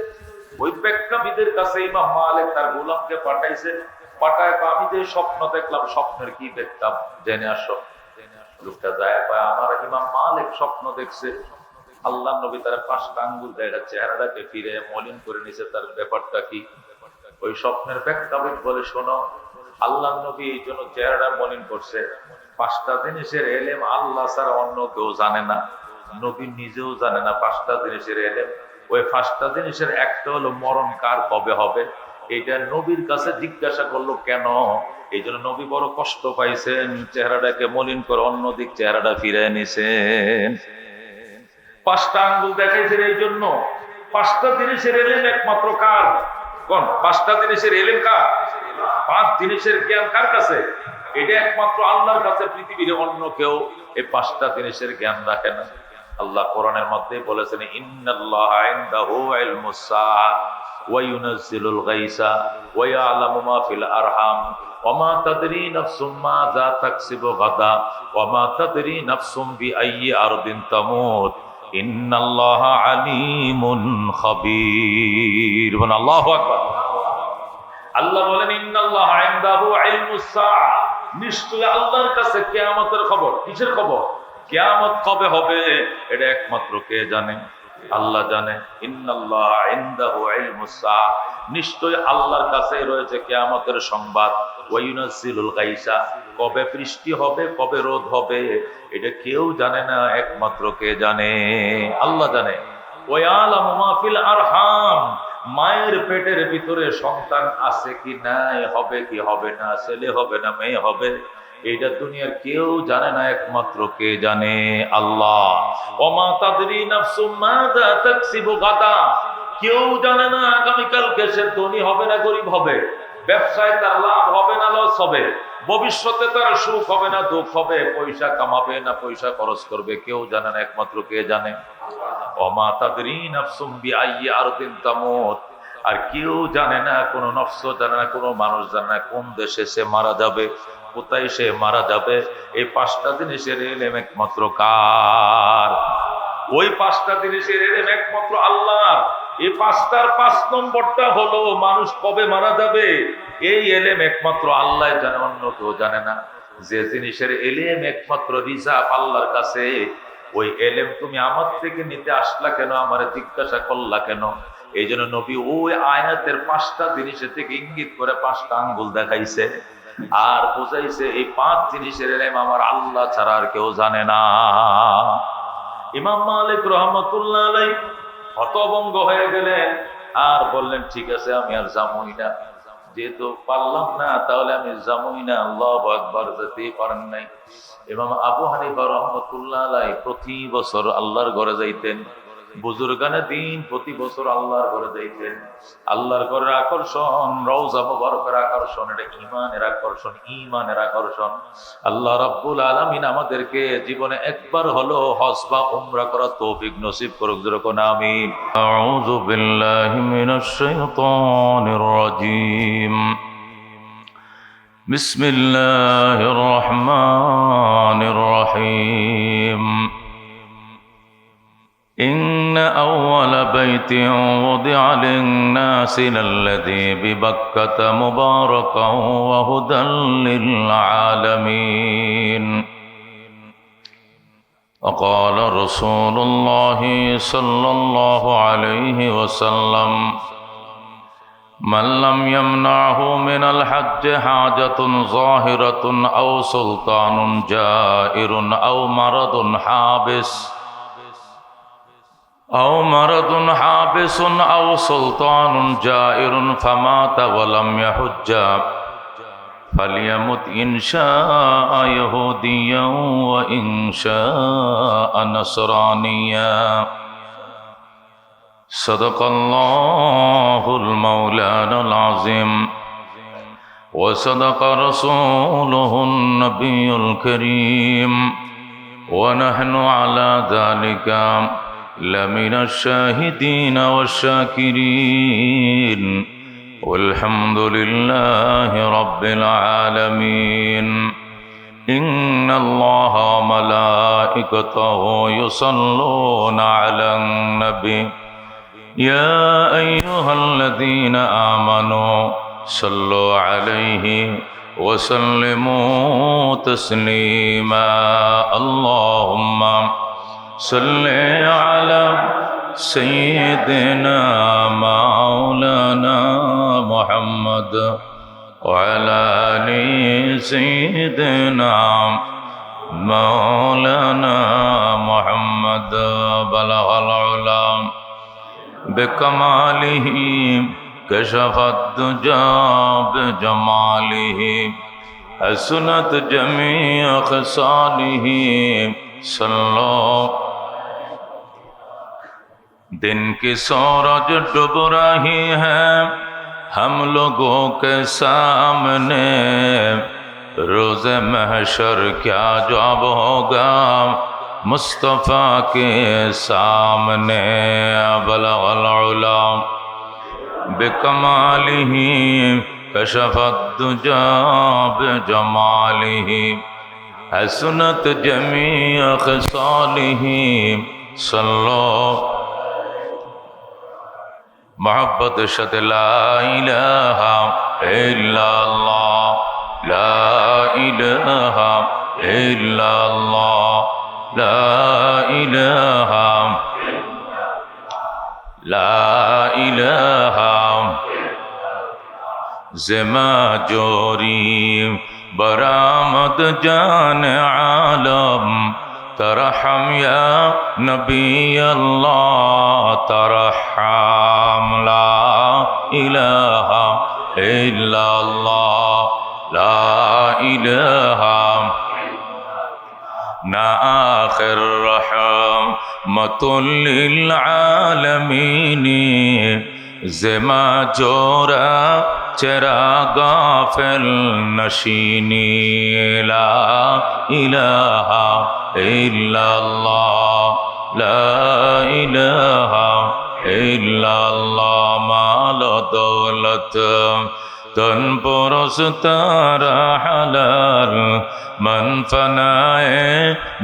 ওই ব্যাখ্যাবিদের কাছে ইমাম মালিক তার গোলামকে পাঠাইছে। পাঠায়, আমি যে স্বপ্ন দেখলাম স্বপ্নের কি ব্যাখ্যা জেনে আসো। লোকটা যায়, আমার ইমাম মালিক স্বপ্ন দেখছে আল্লাহ নবী তার 5টা আঙ্গুল দেখা চেহারাটাকে ফিরে মলিন করে নিছে, তার ব্যাপারটা কি? ওই স্বপ্নের ব্যাখ্যাবিদ বলে, শোনো, আল্লাহ নবী এই জন্য চেহারাটা মলিন করছে, 5টা জিনিসের এলেম আল্লাহ ছাড়া অন্য কেউ জানে না, নবী নিজেও জানে না 5টা জিনিসের এলেম। ওই 5টা জিনিসের একটা হলো মরণ কার কবে হবে। এইটা নবীর কাছে জিজ্ঞাসা করলো কেন? এই জন্য নবী বড় কষ্ট পাইছেন, চেহারাটাকে মলিন করে অন্যদিক চেহারাটা ফিরে নিছেন। 5টা আঙ্গুল দেখাইছেন এই জন্য। 5টা জিনিসের এলেম একমাত্র কার? কোন 5টা জিনিসের এলেম কার? 5 জিনিসের জ্ঞান কার কাছে? এটা একমাত্র আল্লাহর কাছে। পৃথিবীর অন্য কেউ এই 5টা জিনিসের জ্ঞান রাখে না। আল্লাহ কোরআনের মধ্যে বলেছেন, ইন্নাল্লাহা ইনদাহু ইলমুস সাআ ওয়া ইউনাজ্জিলুল গায়সা ওয়া ইয়ালামু মা ফিল আরহাম ওয়া মা তাদরি নাফসুম মাযা তাকসিবু গাদা ওয়া মা তাদরি নাফসুম বিআইয়ি আরদিন তামুত ইন্নাল্লাহা আলিমুন খাবীর। আল্লাহু আকবার। আল্লাহ বলেন, ইন্নাল্লাহা ইনদাহু ইলমুস সাআ, নিশ্চয়ই আল্লাহর কাছে কিয়ামতের খবর। কিসের খবর? কিয়ামত কবে হবে এটা একমাত্র কে জানে? আল্লাহ জানে। ইন্নাল্লাহা ইনদাহু ইলমুস সাআ, নিশ্চয়ই আল্লাহর কাছে রয়েছে কিয়ামতের সংবাদ। ওয়া ইউনাজ্জিলুল গায়সা, কবে বৃষ্টি হবে, কবে রোদ হবে এটা কেউ জানে না, একমাত্র কে জানে? আল্লাহ জানে। ওয়া ইয়ালামু মা ফিল আরহাম, মায়ের পেটের ভিতরে সন্তান আছে কি নাই, হবে কি হবে না, ছেলে হবে না মেয়ে হবে, এইটা দুনিয়ার কেউ জানে না, একমাত্র কে জানে? আল্লাহ। ওমা তাদরি নাফসুম মাযা তাকসিবু গাদা, কেউ জানে না আগামীকালকে সে ধনী হবে না গরিব হবে, ব্যবসায় তার লাভ হবে না লস হবে, ভবিষ্যতে তার সুখ হবে না দুঃখ হবে, পয়সা কামাবে না পয়সা খরচ করবে, কেউ জানে না, একমাত্র কে জানে? ওমা তাদরি নাফসুম বিআইয়ি আরদিন তামুত, আর কেউ জানে না, কোনো নফস জানে না, কোনো মানুষ জানে না কোন দেশে সে মারা যাবে, কোথায় সে মারা যাবে। এই 5টা জিনিসের এলেম একমাত্র কার? ওই 5টা জিনিসের এলেম একমাত্র আল্লাহর। এই 5টার 5 নম্বরটা হলো মানুষ কবে মারা যাবে, এই এলেম একমাত্র আল্লাহ জানে, অন্য কেউ জানে না। যে জিনিসের এলেম একমাত্র রিজার্ভ আল্লাহর কাছে, ওই এলেম তুমি আমার থেকে নিতে আসলা কেন, আমারে জিজ্ঞাসা করলা কেন? এই জন্য নবী ওই আয়াতের 5টা জিনিসের থেকে ইঙ্গিত করে 5টা আঙ্গুল দেখাইছে আর বুঝাইছে এই 5 জিনিসের এলেম আমার আল্লাহ ছাড়া আর কেউ জানে না। ইমাম মালিক রহমতুল্লাহ আলাইহি হতভম্ব হয়ে গেলেন আর বললেন, ঠিক আছে আমি আর যাবই না, যেহেতু পারলাম না তাহলে আমি যাবই না। আল্লাহু আকবার। যেতেই পারেন নাই। ইমাম আবু হানিফা রহমতুল্লাহ আলাইহি প্রতি বছর আল্লাহর ঘরে যাইতেন। বুজুর্গানে দিন প্রতি বছর আল্লাহর ঘরে যাইতেন। আল্লাহর ঘরের আকর্ষণ, রওজা মুবারকের আকর্ষণ, এটা ঈমানের আকর্ষণ, ঈমানের আকর্ষণ। আল্লাহ রাব্বুল আলামিন আমাদেরকে জীবনে একবার হলো হজ বা উমরা করার তৌফিক নসিব করুক, যেরকম আমিন। আউযু বিল্লাহি মিনাশ শাইতানির রাজীম। বিসমিল্লাহির রহমানির রহিম। إن أول بيت وضع للناس للذي ببكة مباركا وهدى للعالمين. وقال رسول الله صلى الله عليه وسلم من لم يمنعه من الحج حاجة ظاهرة أو سلطان جائر أو مرض حابس أو مرض حابس أو سلطان جائر فمات ولم يحج فليمت إن شاء يهوديا وإن شاء نصرانيا صدق الله المولانا العظيم وصدق رسوله النبي الكريم ونحن على ذلك لمن الشاهدين والشاكرين والحمد لله رب العالمين إن الله وملائكته يصلون على النبي يا أيها الذين آمنوا صلوا عليه وسلموا تسليما اللهم صل على سيدنا مولانا محمد وعلى آل سيدنا مولانا محمد بلغ العلا بكماله كشف الدجى بجماله حسنت جميع خصاله صلوا दिन की सूरज डूब रही है हम लोगों के सामने रोज़ महशर क्या जवाब होगा मुस्तफ़ा के सामने बलगल उला बिकमालिही कशफत दुजा बिजमालिही हसनत जमीअ खसालिही सल्लो मोहब्बत शत ला इलाहा इल्लल्लाह ला इलाहा इल्लल्लाह ला इलाहा ज़िमा जोरी बरामद जान आलम तरहम या नबी अल्लाह तरहम ला इलाहा इल्लल्लाह ला इलाहा ना आखिर रहमतुल लिल आलमीन ज़िमा जोरा चरा गाफिल नशीनी ला इलाहा इल्लल्लाह ला इलाहा इल्लल्लाह माल दौलत तन पुरुष तारा हलाल मन फनाए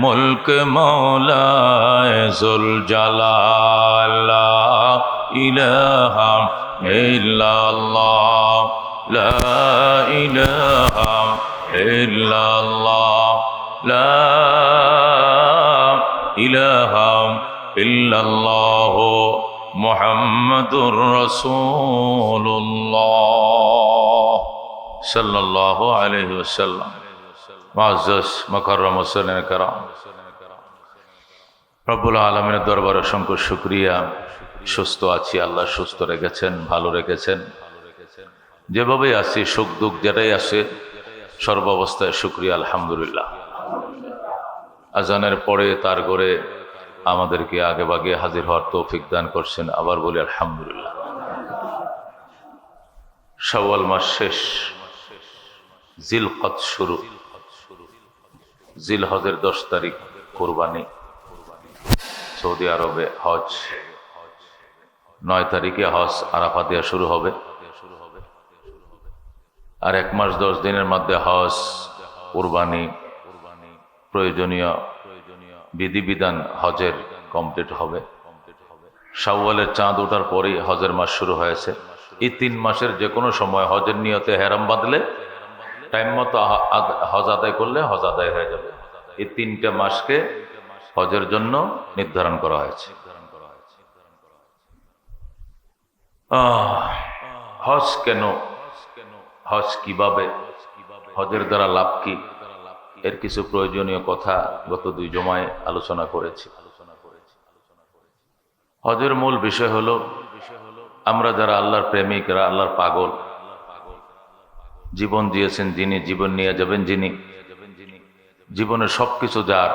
मुल्क मौलाए जुल जलाल ला इलाहा इल्लल्लाह ला इलाहा इल्लल्लाह ला इलाहा इल्लल्लाह मुहम्मदुर रसूलुल्लाह सल्लल्लाहु अलैहि वसल्लम मुअज़्ज़ज़ मुकर्रम मुसल्लिन करम রব্বুল আলামিনের দরবারে অসংখ্য শুকরিয়া সুস্থ আছি আল্লাহ সুস্থ রেখেছেন ভালো রেখেছেন যেভাবে আছি সুখ দুঃখ যেটাই আসে সর্বাবস্থায় শুকরিয়া আলহামদুলিল্লাহ আজানের পরে তার ঘরে আমাদেরকে আগে ভাগে হাজির হওয়ার তৌফিক দান করছেন আবার বলি আলহামদুলিল্লাহ শাওয়াল মাস শেষ জিলকদ শুরু জিলহজের 10 তারিখ কুরবানি সৌদি আরবে হজ 9 তারিখে হজ আরাফা দেওয়া শুরু হবে আর 1 মাস 10 দিনের মধ্যে হজ কুরবানি প্রয়োজনীয় বিধিবিধান হজের কমপ্লিট হবে শাওয়ালের চাঁদ ওঠার পরেই হজের মাস শুরু হয়েছে এই 3 মাসের যে কোনো সময় হজের নিয়তে হেরাম বাঁধলে টাইম মতো হজ আদায় করলে হজ আদায় হয়ে যাবে এই 3টা মাসকে হজের জন্য নির্ধারণ করা হয়েছে হজ কেন হজ কিভাবে হজের দ্বারা লাভ কি এর কিছু প্রয়োজনীয় কথা গত 2 জুমায় আলোচনা করেছি হজের মূল বিষয় হলো আমরা যারা আল্লাহর প্রেমিকরা, আল্লাহর পাগল, জীবন দিয়েছেন যিনি, জীবন নিয়ে যাবেন যিনি, জীবনের সবকিছু যার,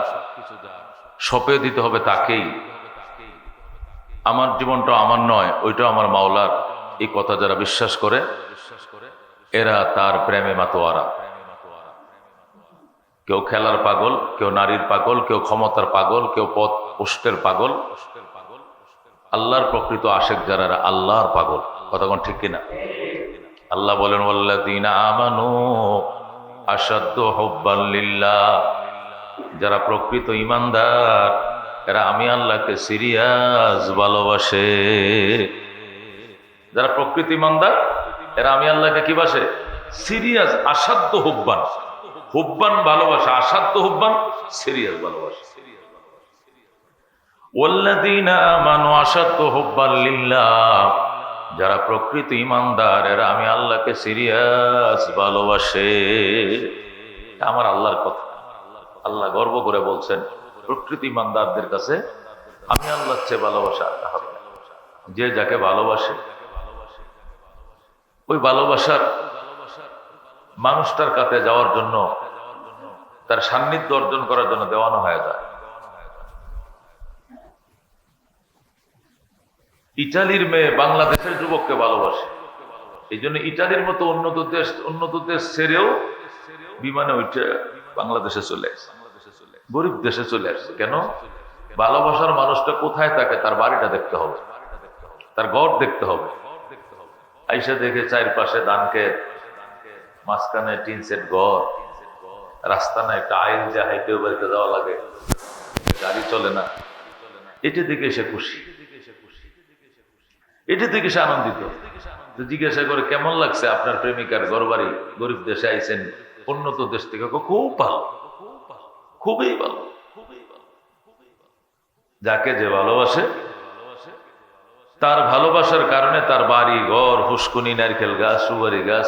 সঁপে দিতে হবে তাকেই। আমার জীবনটা আমার নয়, ওইটা আমার মাওলার, এই কথা যারা বিশ্বাস করে এরা তার প্রেমে মাতোয়ারা। কেউ খেলার পাগল, কেউ নারীর পাগল, কেউ ক্ষমতার পাগল, কেউ পদ পোস্টের পাগল। আল্লাহর প্রকৃত আশেক যারা, আল্লাহর পাগল। কথাগণ ঠিক কিনা? আল্লাহ বলেন ওয়াল্লাযীনা আমানু আশাদ্দু হুব্বান লিল্লাহ, যারা প্রকৃত ঈমানদার এরা আমি আল্লাহকে সিরিয়াস ভালোবাসে। যারা প্রকৃত ঈমানদার এরা আমি আল্লাহকে কি বাসে? সিরিয়াস, আসাধ্য হুব্বান। হুব্বান ভালোবাসা, আসাধ্য হুব্বান সিরিয়াস ভালোবাসা। ওয়াল্লাযীনা আমানু আশাদ্দু হুব্বান লিল্লাহ, যারা প্রকৃত ঈমানদার এরা আমি আল্লাহকে সিরিয়াস ভালোবাসে। আমার আল্লাহর কথা, আল্লাহ গর্ব করে বলছেন প্রকৃত ঈমানদারদের কাছে আমি আল্লাহর চেয়ে ভালোবাসা হবে। যে যাকে ভালোবাসে ওই ভালোবাসার মানুষটার কাছে যাওয়ার জন্য, তার সান্নিধ্য অর্জন করার জন্য দেওয়ানো হয়ে যায়। ইটালির মেয়ে বাংলাদেশের যুবককে ভালোবাসে, এই জন্য ইটালির মতো উন্নত দেশ ছেড়েও বিমানে উঠে বাংলাদেশে চলে আসে, গরিব দেশে চলে আসছে। কেন? ভালোবাসার মানুষটা কোথায় থাকে তার বাড়িটা দেখতে হবে, তার ঘর দেখতে হবে। আইসা দেখে চারপাশে ধানকে, মাঝখানে টিন সেট ঘর, রাস্তা না, একটা আইন যে হাইটেও বাড়িতে যাওয়া লাগে, গাড়ি চলে না, এটা দেখে সে খুশি, এটা দেখে সে আনন্দিত। জিজ্ঞাসা করে কেমন লাগছে আপনার প্রেমিকার ঘর বাড়ি, গরিব দেশে আইছেন উন্নত দেশ থেকে? খুব ভালো, খুবই ভালো। যাকে যে ভালোবাসে তার ভালোবাসার কারণে তার বাড়ি ঘর, ফুসকুনি, নারকেল গাছ, সুপারি গাছ,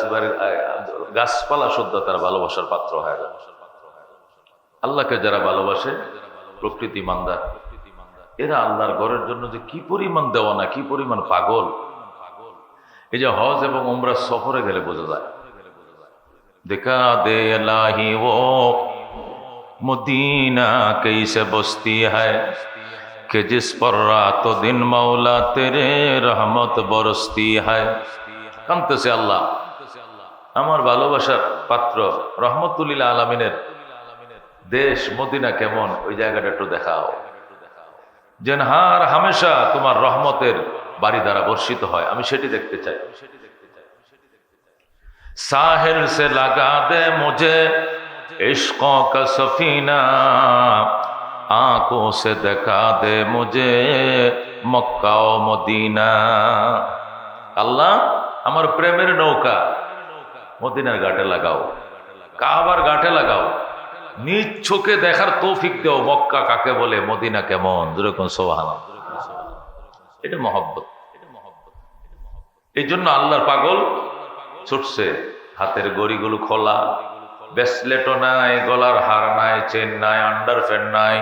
গাছপালা শুদ্ধ তার ভালোবাসার পাত্র হয়ে যায়। আল্লাহকে যারা ভালোবাসে প্রকৃতি ঈমানদার, এরা আল্লাহর ঘরের জন্য যে কি পরিমাণ দেওয়ানা, কি পরিমাণ পাগল, এই যে হজ এবং উমরা সফরে গেলে বোঝা যায়। দেখা দে ইলাহি ও মদিনা कैसे बसती है कि जिस पर रात दिन मौला तेरे रहमत बरसती है। কানতেছে আল্লাহ, আমার ভালোবাসার পাত্র রহমতুল্লিল আলামিনের দেশ মদিনা কেমন, ওই জায়গাটা একটু দেখাও। জেনহার হামেশা তোমার রহমতের বাড়ি দ্বারা বর্ষিত হয়, আমি সেটি দেখতে চাই। साहिल से लगा दे मुझे इश्कों का सफीना, आंखों से दिखा दे मुझे मक्का ও মদিনা। আল্লাহ, আমার প্রেমের নৌকা মদিনার ঘাটে লাগাও, কাবার ঘাটে লাগাও, নিজ চোখে দেখার তৌফিক দাও মক্কা কাকে বলে, মদিনা কেমন। যেরকম সুবহানাল্লাহ, এটা মহব্বত। এই জন্য আল্লাহর পাগল ছুটছে, হাতের গড়িগুলো খোলা, ব্রেসলেটও নাই, গলার হার নাই, চেন নাই, আন্ডারফ্যান নাই,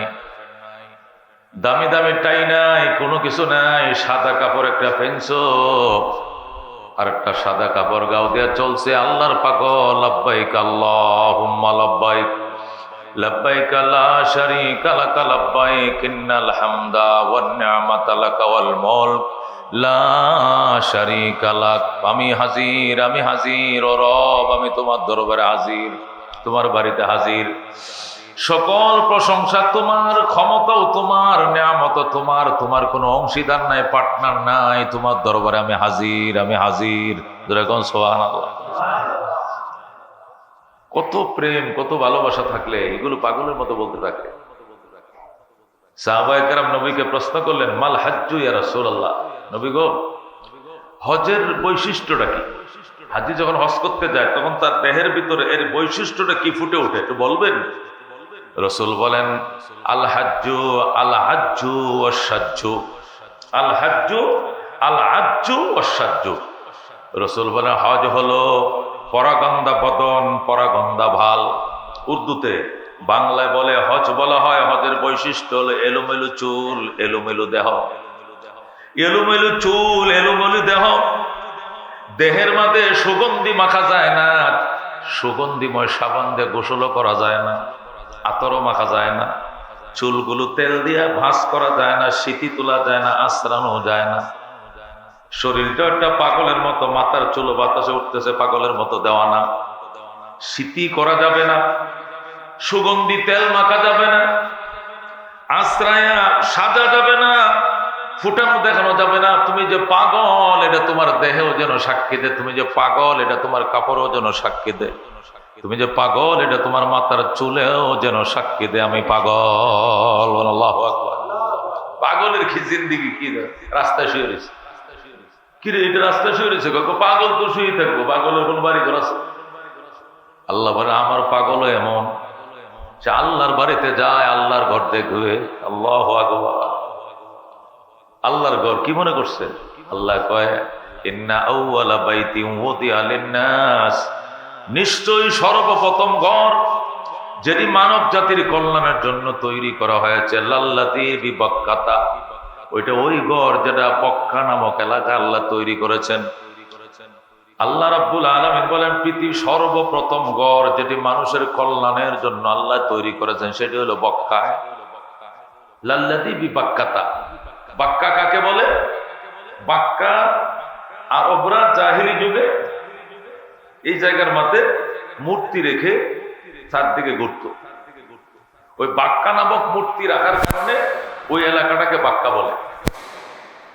দামি দামি টাই নাই, কোনো কিছু নাই। সাদা কাপড় একটা পেনছো আর একটা সাদা কাপড় গাও দিয়া চলছে আল্লাহর পাগল। লাব্বাইক আল্লাহুম্মা লাব্বাইক, লাব্বাইক লা শারীকা লাক লাব্বাইক, ইন্নাল হামদা ওয়ান নি'মাতা লাক ওয়াল মুলক লা শারীকা লাক। আমি হাজির, আমি হাজির ও রব, আমি তোমার দরবারে হাজির, তোমার বাড়িতে হাজির। সকল প্রশংসা তোমার, ক্ষমতাও তোমার, নিয়ামতও তোমার, তোমার কোনো অংশীদার নাই, পার্টনার নাই। তোমার দরবারে আমি হাজির, আমি হাজির। যেরকম সুবহানাল্লাহ। কত প্রেম, কত ভালোবাসা থাকলে এগুলো পাগলের মতো বলতে থাকে। সাহাবায়ে কেরাম নবীকে প্রশ্ন করলেন, মাল হাজ্জু ইয়া রাসূলুল্লাহ, নবী গো হজের বৈশিষ্ট্যটা কি? হাজি যখন হজ করতে যায় তখন তার দেহের ভিতরে এর বৈশিষ্ট্যটা কি ফুটে ওঠে, একটু বলবেন? রাসূল বলেন, আল হাজ্জু আল হাজ্জু ওয়াশ-শাজ্জু, আল হাজ্জু আল হাজ্জু ওয়াশ-শাজ্জু। রাসূল বলেন, হজ হলো পরাগন্দা বদন, পরাগন্দা ভাল। উর্দুতে, বাংলায় বলে হজ বলা হয়, হজের বৈশিষ্ট্য হলো এলোমেলো চুল, এলোমেলো দেহ। এলোমেলো চুল, এলোমেলো দেহ, দেহের মধ্যে সুগন্ধি মাখা যায় না, সুগন্ধিময় সাবান দিয়ে গোসলও করা যায় না, আতরও মাখা যায় না, চুলগুলো তেল দিয়ে ভাঁজ করা যায় না, সিটি তোলা যায় না, আশ্রানো যায় না। শরীরটা একটা পাগলের মতো, মাথার চুল বাতাসে উঠতেছে পাগলের মতো দেওয়া না, সিটি করা যাবে না, সুগন্ধি তেল মাখা যাবে না, আশ্রায়া সাজা যাবে না, ফুটানো দেখানো যাবে না। তুমি যে পাগল এটা তোমার দেহেও যেন সাক্ষী দে, তুমি যে পাগল এটা তোমার কাপড়ও যেন সাক্ষী দে, তুমি যে পাগল এটা তোমার মাথার চুলেও যেন সাক্ষী দে আমি পাগল। আল্লাহু আকবার। পাগলের কি জিন্দিগি, কি রাস্তায় শুয়ে রয়েছে, কি রে এটা রাস্তায় শুয়ে রয়েছে, পাগল তো শুয়ে থাকবো, পাগলের কোন বাড়ি ঘর আছে? আল্লাহ বলে আমার পাগলও এমন, সে আল্লাহর বাড়িতে যায়, আল্লাহর ঘর দেখবে। আল্লাহু আকবার। আল্লাহর ঘর কি মনে করছে? আল্লাহ কয় ইন্না আউওয়ালা বাইতিন উদিয়া লিন-নাস, নিশ্চয়ই সর্বপ্রথম ঘর যেটি মানব জাতির কল্যাণের জন্য তৈরি করা হয়েছে, লাল্লাযী বিবাক্কাতা, ওইটা ওই ঘর যেটা বক্কা নামক এলাকা আল্লাহ তৈরি করেছেন। আল্লাহ রাব্বুল আলামিন বলেন পৃথিবীর সর্বপ্রথম ঘর যেটি মানুষের কল্যাণের জন্য আল্লাহ তৈরি করেছেন সেটি হলো বক্কায়, লাল্লাযী বিবাক্কাতা। বাক্কা কাকে বলে? বাক্কা আরবরা জাহিলি যুগে এই জায়গার মধ্যে মূর্তি রেখে চারদিকে ঘুরত। ওই বাক্কা নামক মূর্তি রাখার কারণে ওই এলাকাটাকে বাক্কা বলে।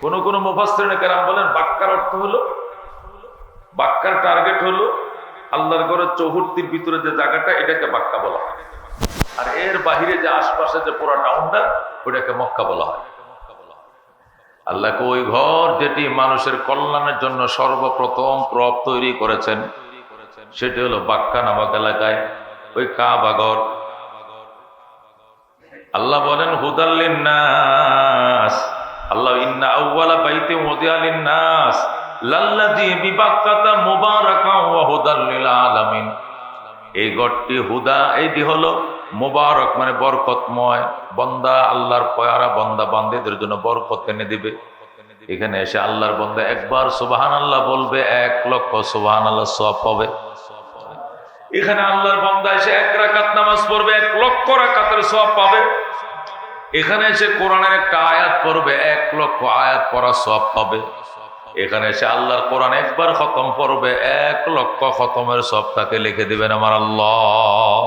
কোন কোন মুফাসসিরিনে কেরাম বলেন বাক্কার অর্থ হলো, বাক্কার টার্গেট হলো আল্লাহর ঘরের চৌহদ্দির ভিতরে যে জায়গাটা, এটাকে বাক্কা বলা হয়। আর এর বাহিরে যে আশপাশে যে পুরো টাউনটা, ওটাকে মক্কা বলা হয়। আল্লাহকে ওই ঘর যেটি মানুষের কল্যাণের জন্য সর্বপ্রথম প্রভ তৈরি করেছেন সেটি হলো বাক্কা নামক এলাকায়, ওই কাবা ঘর। আল্লাহ বলেন হুদাল লিন-নাস, আল্লাহ ইন্না আউওয়ালা বাইতিন উদিয়া লিন-নাস লাল্লাযী বিবাক্কাতা মুবারাকান ওয়া হুদাল লিল আলামিন। এই ঘরটি হুদা, এইটি হলো মুবারক মানে বরকতময়, বান্দা আল্লাহর পয়ারা বান্দা বান্দীদের জন্য বরকত এনে দিবে। এখানে এসে আল্লাহর বান্দা একবার সুবহানাল্লাহ বলবে 1 লক্ষ সুবহানাল্লাহ সওয়াব পাবে। এখানে আল্লাহর বান্দা এসে 1 রাকাত নামাজ পড়বে 1 লক্ষ রাকাতের সওয়াব পাবে। এখানে এসে কোরআনের একটা আয়াত পড়বে 1 লক্ষ আয়াত পড়ার সওয়াব পাবে। এখানে এসে আল্লাহর কোরআন একবার খতম পড়বে 1 লক্ষ খতমের সওয়াব তাকে লিখে দিবেন আমার আল্লাহ।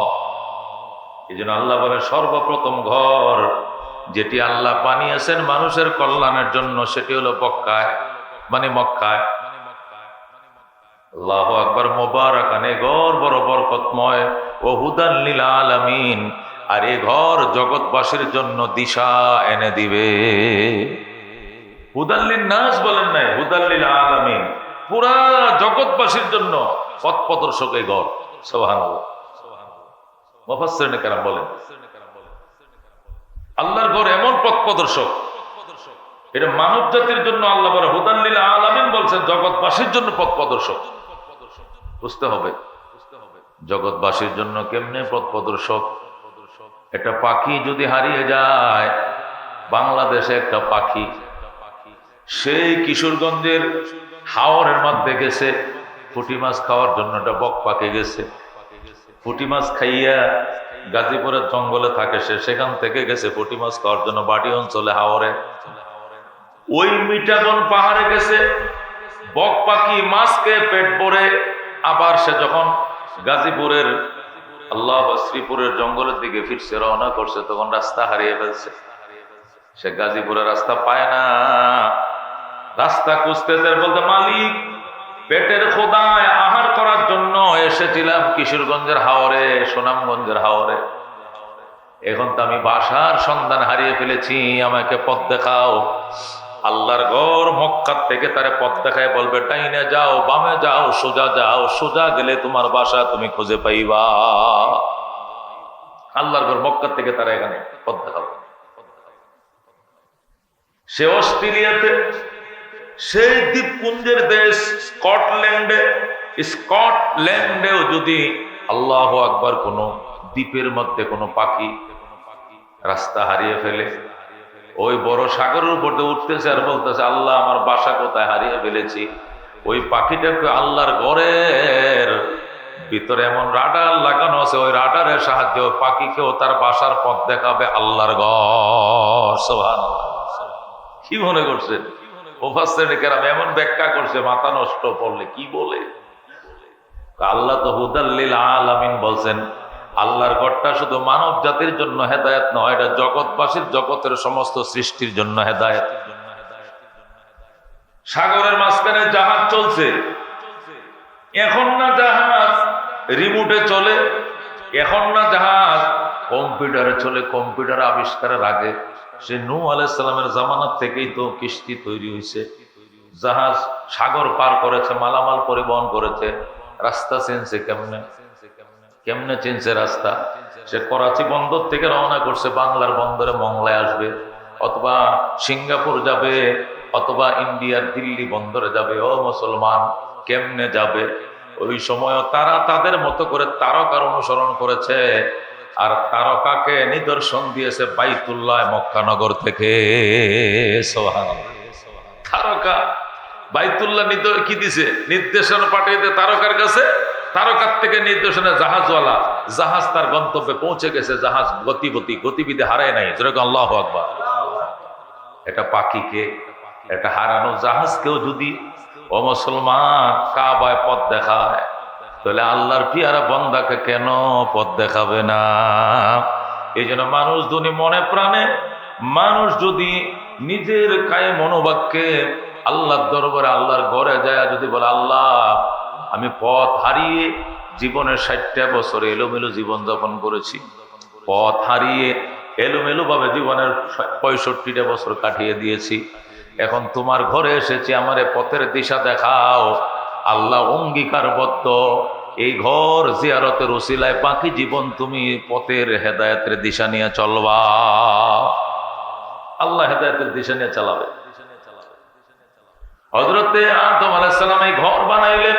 এই জন্য আল্লাহ বলে সর্বপ্রথম ঘর যেটি আল্লাহ বানিয়েছেন মানুষের কল্যাণের জন্য সেটি হলো বক্কায় মানে মক্কায়। আল্লাহু আকবার। মুবারাকান, এই ঘর বড় বরকতময়, ও হুদাল লিল আলামিন, আর এই ঘর জগৎবাসীর জন্য দিশা এনে দিবে। হুদাল লিন-নাস বলেন নাই, হুদাল লিল আলামিন, পুরা জগৎবাসীর জন্য পথ প্রদর্শক এই ঘর। সুবহানাল্লাহ। মুফাসসিরিনে কেরাম বলেন আল্লাহর ঘর এমন পথ প্রদর্শক, এটা মানব জাতির জন্য আল্লাহ বলে হুদাল লিল আলামিন বলছেন, জগৎবাসীর জন্য পথ প্রদর্শক। বুঝতে হবে জগৎবাসীর জন্য কেমনে পথ প্রদর্শক। একটা পাখি যদি হারিয়ে যায়, বাংলাদেশে একটা পাখি, সেই কিশোরগঞ্জের হাওরের মধ্যে গেছে পুঁটি মাছ খাওয়ার জন্য, একটা বক পাখি গেছে পুঁটি মাছ খাইয়া, গাজীপুরের জঙ্গলে থাকে সে, সেখান থেকে গেছে পুঁটি মাছ খাওয়ার জন্য বাড়ি অঞ্চলে হাওরে। ওই মিঠাবন পাহাড়ে গেছে, বক পাখি মাছকে পেট ভরে, আবার সে যখন গাজীপুরের আল্লাহ শ্রীপুরের জঙ্গলের দিকে ফিরছে, রওনা করছে, তখন রাস্তা হারিয়ে ফেলছে। সে গাজীপুরের রাস্তা পায় না, রাস্তা খুঁজতেছে, বলতে মালিক পেটের খোদায় আহার করার জন্য এসেছিলাম কিশোরগঞ্জের হাওরে, সুনামগঞ্জের হাওরে, এখন তো আমি বাসার সন্ধান হারিয়ে ফেলেছি, আমাকে পথ দেখাও। আল্লাহর ঘর মক্কা থেকে তারে পথ দেখায়, বলবে ডাইনে যাও, বামে যাও, সোজা যাও, সোজা গেলে তোমার বাসা তুমি খুঁজে পাইবা। আল্লাহর ঘর মক্কা থেকে তারা এখানে পথ দেখাও। সে অস্ট্রেলিয়াতে, সেই দ্বীপপুঞ্জের দেশ স্কটল্যান্ডেও যদি আল্লাহু আকবার কোন দ্বীপের মধ্যে কোনো পাখি রাস্তা হারিয়ে ফেলে, ওই বড় সাগরের উপর দিয়ে উঠতেছে আর বলতেছে, আল্লাহ আমার বাসা কোথায় হারিয়ে ফেলেছি। ওই পাখিটাকে আল্লাহর ঘরের ভিতরে এমন রাডার লাগানো আছে, ওই রাডারের সাহায্যে ওই পাখিকেও তার বাসার পথ দেখাবে আল্লাহর ঘর। সুবহানাল্লাহ। কি মনে করছেন? মুফাসসিরিনে কেরাম এমন ব্যাখ্যা করছে, মাথা নষ্ট করলে কি বলে। আল্লাহ তো হুদাল্লিল আলামিন বলছেন, আল্লাহর ঘরটা শুধু মানব জাতির জন্য হেদায়েত নয়, এটা জগৎবাসীর, জগতের সমস্ত সৃষ্টির জন্য হেদায়েত। সাগরের মাঝখানে জাহাজ চলছে, এখন না জাহাজ রিমোটে চলে, এখন না জাহাজ কম্পিউটারে চলে। কম্পিউটার আবিষ্কারের আগে সে নূহ আলাইহিস সালামের জামানার থেকেই তো কিস্তি তৈরি হয়েছে, জাহাজ সাগর পার করেছে, মালামাল পরিবহন করেছে। রাস্তা চিনছে কেমনে? কেমনে চিনছে রাস্তা? সে করাচি বন্দর থেকে রওনা করছে, বাংলার বন্দরে মংলায় আসবে, অথবা সিঙ্গাপুর যাবে, অথবা ইন্ডিয়ার দিল্লি বন্দরে যাবে। ও মুসলমান, কেমনে যাবে? ওই সময় তারা তাদের মতো করে তারকার অনুসরণ করেছে, আর তারকাকে নিদর্শন দিয়েছে বাইতুল্লাহ মক্কানগর থেকে। সুবহানাল্লাহ। তারকা বাইতুল্লাহ কি দিছে? নির্দেশনা পাঠিয়ে তারকার কাছে, তারকার থেকে নির্দেশনা জাহাজওয়ালা, জাহাজ তার গন্তব্যে পৌঁছে গেছে। জাহাজ গতিবিধি হারায় নাই। যেরকম আল্লাহু আকবার। এটা পাখিকে, এটা হারানো জাহাজকেও যদি ও মুসলমান কাবায় পথ দেখায়, তাহলে আল্লাহর পিয়ারা বান্দাকে কেন পথ দেখাবে না? এই জন্য মানুষ দুনি মনে প্রাণে, মানুষ যদি নিজের কায়ে মনোবাক্যে আল্লাহর দরবারে, আল্লাহর ঘরে যায় যদি বলে, আল্লাহ আমি পথ হারিয়ে জীবনের 60টা বছর এলোমেলো জীবন যাপন করেছি, পথ হারিয়ে এলোমেলো ভাবে জীবনের 65টা বছর কাটিয়ে দিয়েছি, এখন তোমার ঘরে এসেছি, আমারে পথের দিশা দেখাও। আল্লাহ অঙ্গীকারবদ্ধ, এই ঘর জিয়ারতের উসিলায় বাকি জীবন তুমি পথের হেদায়েতের দিশা নিয়ে চলবা। আল্লাহ হেদায়েতের দিশা নিয়ে চালাবে। হযরতে আদম আলাইহিস সালাম এই ঘর বানাইলেন,